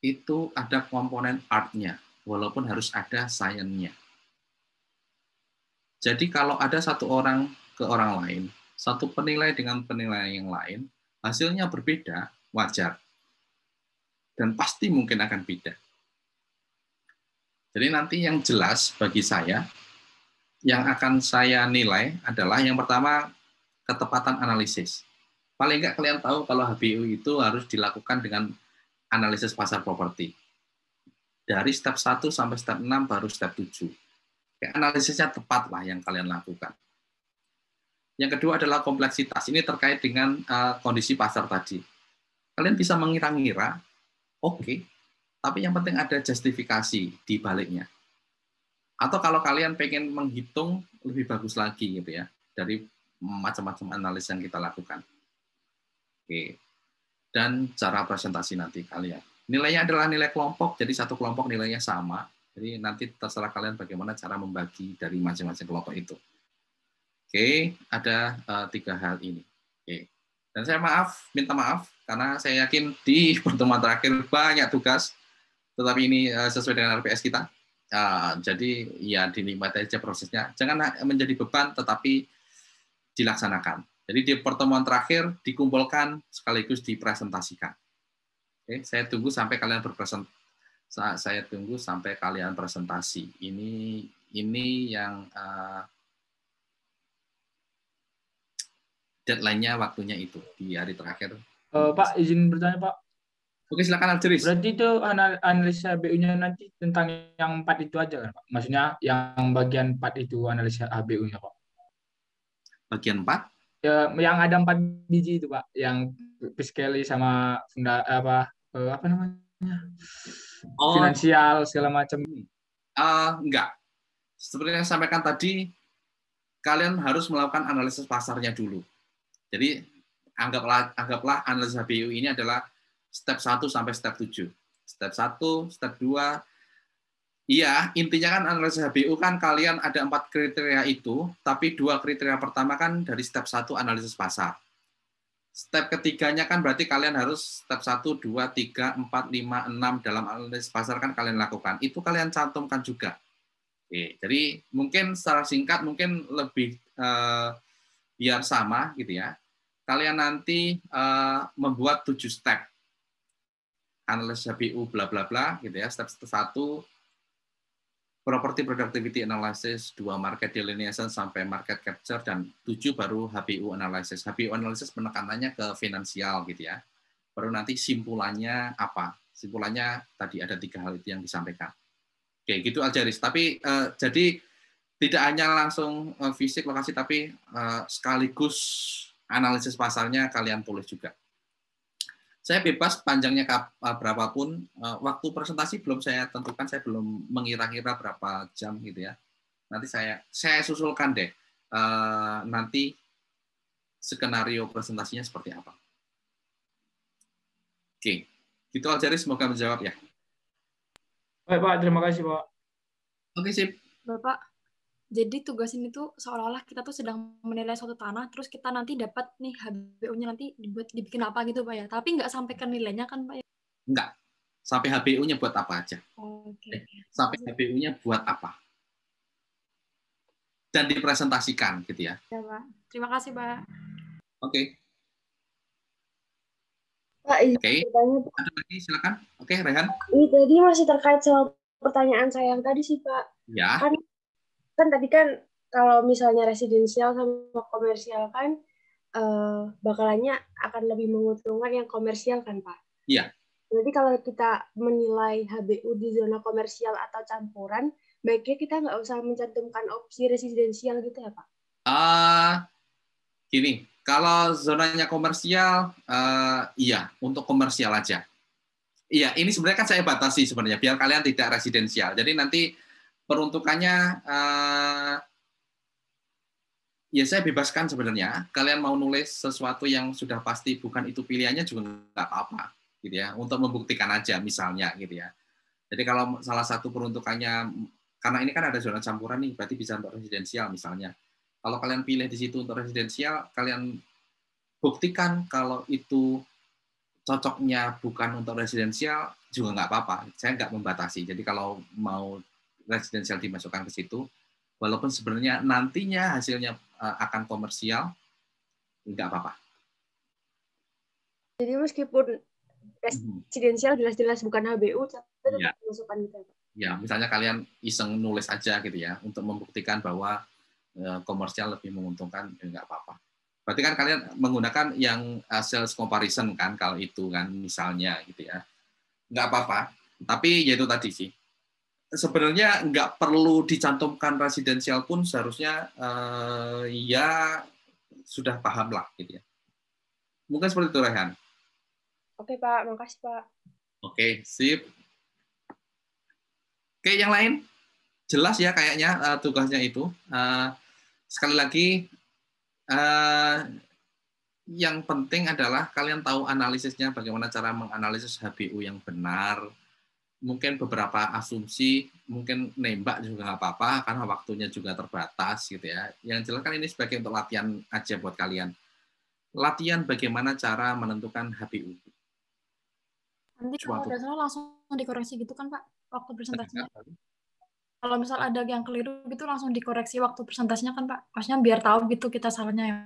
itu ada komponen art-nya, walaupun harus ada science-nya. Jadi kalau ada satu orang ke orang lain, satu penilai dengan penilaian yang lain, hasilnya berbeda, wajar. Dan pasti mungkin akan beda. Jadi nanti yang jelas bagi saya, yang akan saya nilai adalah yang pertama, ketepatan analisis. Paling enggak kalian tahu kalau HBU itu harus dilakukan dengan analisis pasar properti. Dari step 1 sampai step 6 baru step 7. Analisisnya tepat lah yang kalian lakukan. Yang kedua adalah kompleksitas. Ini terkait dengan kondisi pasar tadi. Kalian bisa mengira-ngira, oke, tapi yang penting ada justifikasi di baliknya. Atau kalau kalian pengen menghitung, lebih bagus lagi gitu ya, dari macam-macam analisis yang kita lakukan. Oke. Dan cara presentasi nanti kalian. Nilainya adalah nilai kelompok, jadi satu kelompok nilainya sama. Jadi nanti terserah kalian bagaimana cara membagi dari masing-masing kelompok itu. Oke, ada 3 hal ini. Oke. Dan saya minta maaf, karena saya yakin di pertemuan terakhir banyak tugas, tetapi ini sesuai dengan RPS kita. Jadi ya dinikmati aja prosesnya. Jangan menjadi beban, tetapi dilaksanakan. Jadi di pertemuan terakhir dikumpulkan sekaligus dipresentasikan. Oke, saya tunggu sampai kalian presentasi. Ini yang deadline-nya waktunya itu di hari terakhir. Pak, izin bertanya, Pak. Oke, silakan Aljeris. Berarti itu analisa HBU-nya nanti tentang yang 4 itu aja kan, Pak? Maksudnya yang bagian 4 itu analisa HBU-nya, Pak. Bagian 4? Ya, yang ada 4 biji itu, Pak, yang fiskali sama apa namanya? Finansial segala macam. Enggak. Seperti yang saya sampaikan tadi, kalian harus melakukan analisis pasarnya dulu. Jadi anggaplah analisis HBU ini adalah step 1 sampai step 7. Step 1, step 2, iya, intinya kan analisis HBU kan kalian ada 4 kriteria itu, tapi 2 kriteria pertama kan dari step 1 analisis pasar. Step ketiganya kan berarti kalian harus step 1, 2, 3, 4, 5, 6 dalam analisis pasar kan kalian lakukan. Itu kalian cantumkan juga. Oke, jadi mungkin secara singkat, mungkin lebih biar sama gitu ya. Kalian nanti membuat 7 step. Analisis HBU bla bla bla gitu ya. Step 1 property productivity analysis, 2 market delineation sampai market capture, dan 7 baru HBU analysis. HBU analysis penekanannya ke finansial gitu ya. Baru nanti simpulannya apa? Simpulannya tadi ada 3 hal itu yang disampaikan. Oke, gitu Aljeris. Tapi jadi tidak hanya langsung fisik lokasi, tapi sekaligus analisis pasarnya kalian tulis juga. Saya bebas panjangnya berapapun. Waktu presentasi belum saya tentukan, saya belum mengira-ngira berapa jam gitu ya. Nanti saya susulkan deh nanti skenario presentasinya seperti apa. Oke, gitu Aljeris, semoga menjawab ya. Baik, Pak, terima kasih, Pak. Oke, sip. Bapak, jadi tugas ini tuh seolah-olah kita tuh sedang menilai suatu tanah, terus kita nanti dapat nih HBU-nya nanti dibikin apa gitu, Pak ya. Tapi nggak sampai ke nilainya kan, Pak ya? Enggak. Sampai HBU-nya buat apa aja. Oke. Sampai HBU-nya buat apa. Dan dipresentasikan gitu ya. Ya, Pak. Terima kasih, Pak. Oke. Pak, bertanya, Pak. Ada lagi, silakan. Oke, Rehan. Ini tadi masih terkait soal pertanyaan saya yang tadi sih, Pak. Ya. Kan tadi kan kalau misalnya residensial sama komersial kan bakalannya akan lebih menguntungkan yang komersial kan, Pak? Iya. Jadi kalau kita menilai HBU di zona komersial atau campuran, baiknya kita nggak usah mencantumkan opsi residensial gitu ya, Pak? Gini, kalau zonanya komersial, iya, untuk komersial aja. Iya, ini sebenarnya kan saya batasi sebenarnya, biar kalian tidak residensial. Jadi nanti peruntukannya, ya saya bebaskan sebenarnya. Kalian mau nulis sesuatu yang sudah pasti bukan itu pilihannya juga nggak apa-apa, gitu ya. Untuk membuktikan aja, misalnya, gitu ya. Jadi kalau salah satu peruntukannya, karena ini kan ada zona campuran nih, berarti bisa untuk residensial misalnya. Kalau kalian pilih di situ untuk residensial, kalian buktikan kalau itu cocoknya bukan untuk residensial, juga nggak apa-apa. Saya nggak membatasi. Jadi kalau mau residensial dimasukkan ke situ, walaupun sebenarnya nantinya hasilnya akan komersial, nggak apa-apa. Jadi meskipun residensial jelas-jelas bukan HBU, tapi ya. masukkan gitu. Ya, misalnya kalian iseng nulis aja gitu ya, untuk membuktikan bahwa komersial lebih menguntungkan, nggak apa-apa. Berarti kan kalian menggunakan yang sales comparison kan, kalau itu kan misalnya gitu ya, nggak apa-apa. Tapi ya itu tadi sih, sebenarnya nggak perlu dicantumkan residensial pun seharusnya ya sudah paham lah gitu ya. Mungkin seperti itu, Rehan. Oke, Pak. Makasih, Pak. Oke, sip. Oke, yang lain? Jelas ya kayaknya tugasnya itu. Sekali lagi, yang penting adalah kalian tahu analisisnya, bagaimana cara menganalisis HBU yang benar. Mungkin beberapa asumsi, mungkin nembak juga nggak apa-apa, karena waktunya juga terbatas gitu ya. Yang jelas kan ini sebagai untuk latihan aja buat kalian. Latihan bagaimana cara menentukan HBU. Nanti kalau udah salah langsung dikoreksi gitu kan, Pak, waktu presentasinya. Kalau misal ada yang keliru gitu langsung dikoreksi waktu presentasinya kan, Pak. Maksudnya biar tahu gitu kita salahnya ya.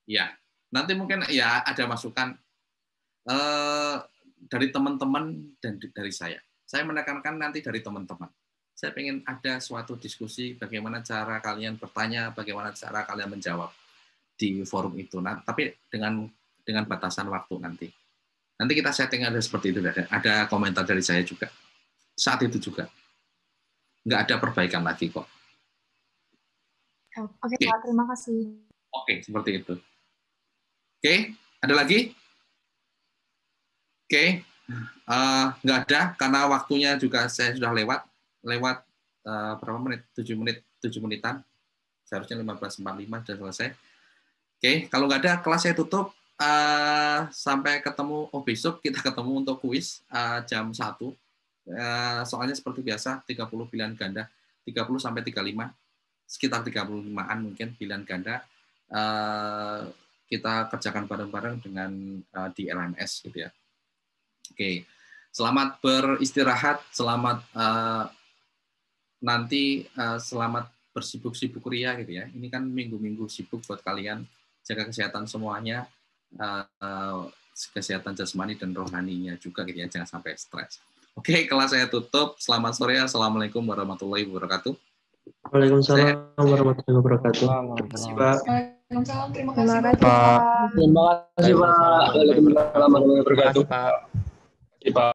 Ya, nanti mungkin ya ada masukan dari teman-teman dan dari saya. Saya menekankan nanti dari teman-teman. Saya ingin ada suatu diskusi bagaimana cara kalian bertanya, bagaimana cara kalian menjawab di forum itu. Nah, tapi dengan batasan waktu nanti. Nanti kita setting ada seperti itu. Ada komentar dari saya juga. Saat itu juga. Nggak ada perbaikan lagi kok. Oke, Pak. Terima kasih. Oke, seperti itu. Oke, ada lagi? Oke, nggak ada karena waktunya juga saya sudah lewat berapa menit? 7 menitan. Seharusnya 15:45 sudah selesai. Oke, kalau nggak ada kelas saya tutup. Sampai ketemu besok kita ketemu untuk kuis jam 1. Soalnya seperti biasa 30 pilihan ganda, 30 sampai 35, sekitar 35-an mungkin pilihan ganda. Kita kerjakan bareng-bareng dengan di LMS gitu ya. Oke, selamat beristirahat, selamat nanti selamat bersibuk-sibuk kuliah gitu ya. Ini kan minggu-minggu sibuk buat kalian, jaga kesehatan semuanya, kesehatan jasmani dan rohaninya juga gitu ya, jangan sampai stres. Oke, kelas saya tutup. Selamat sore, assalamualaikum warahmatullahi wabarakatuh. Waalaikumsalam warahmatullahi wabarakatuh. Waalaikumsalam, terima kasih Pak. Terima kasih Pak. Waalaikumsalam warahmatullahi wabarakatuh. Pak.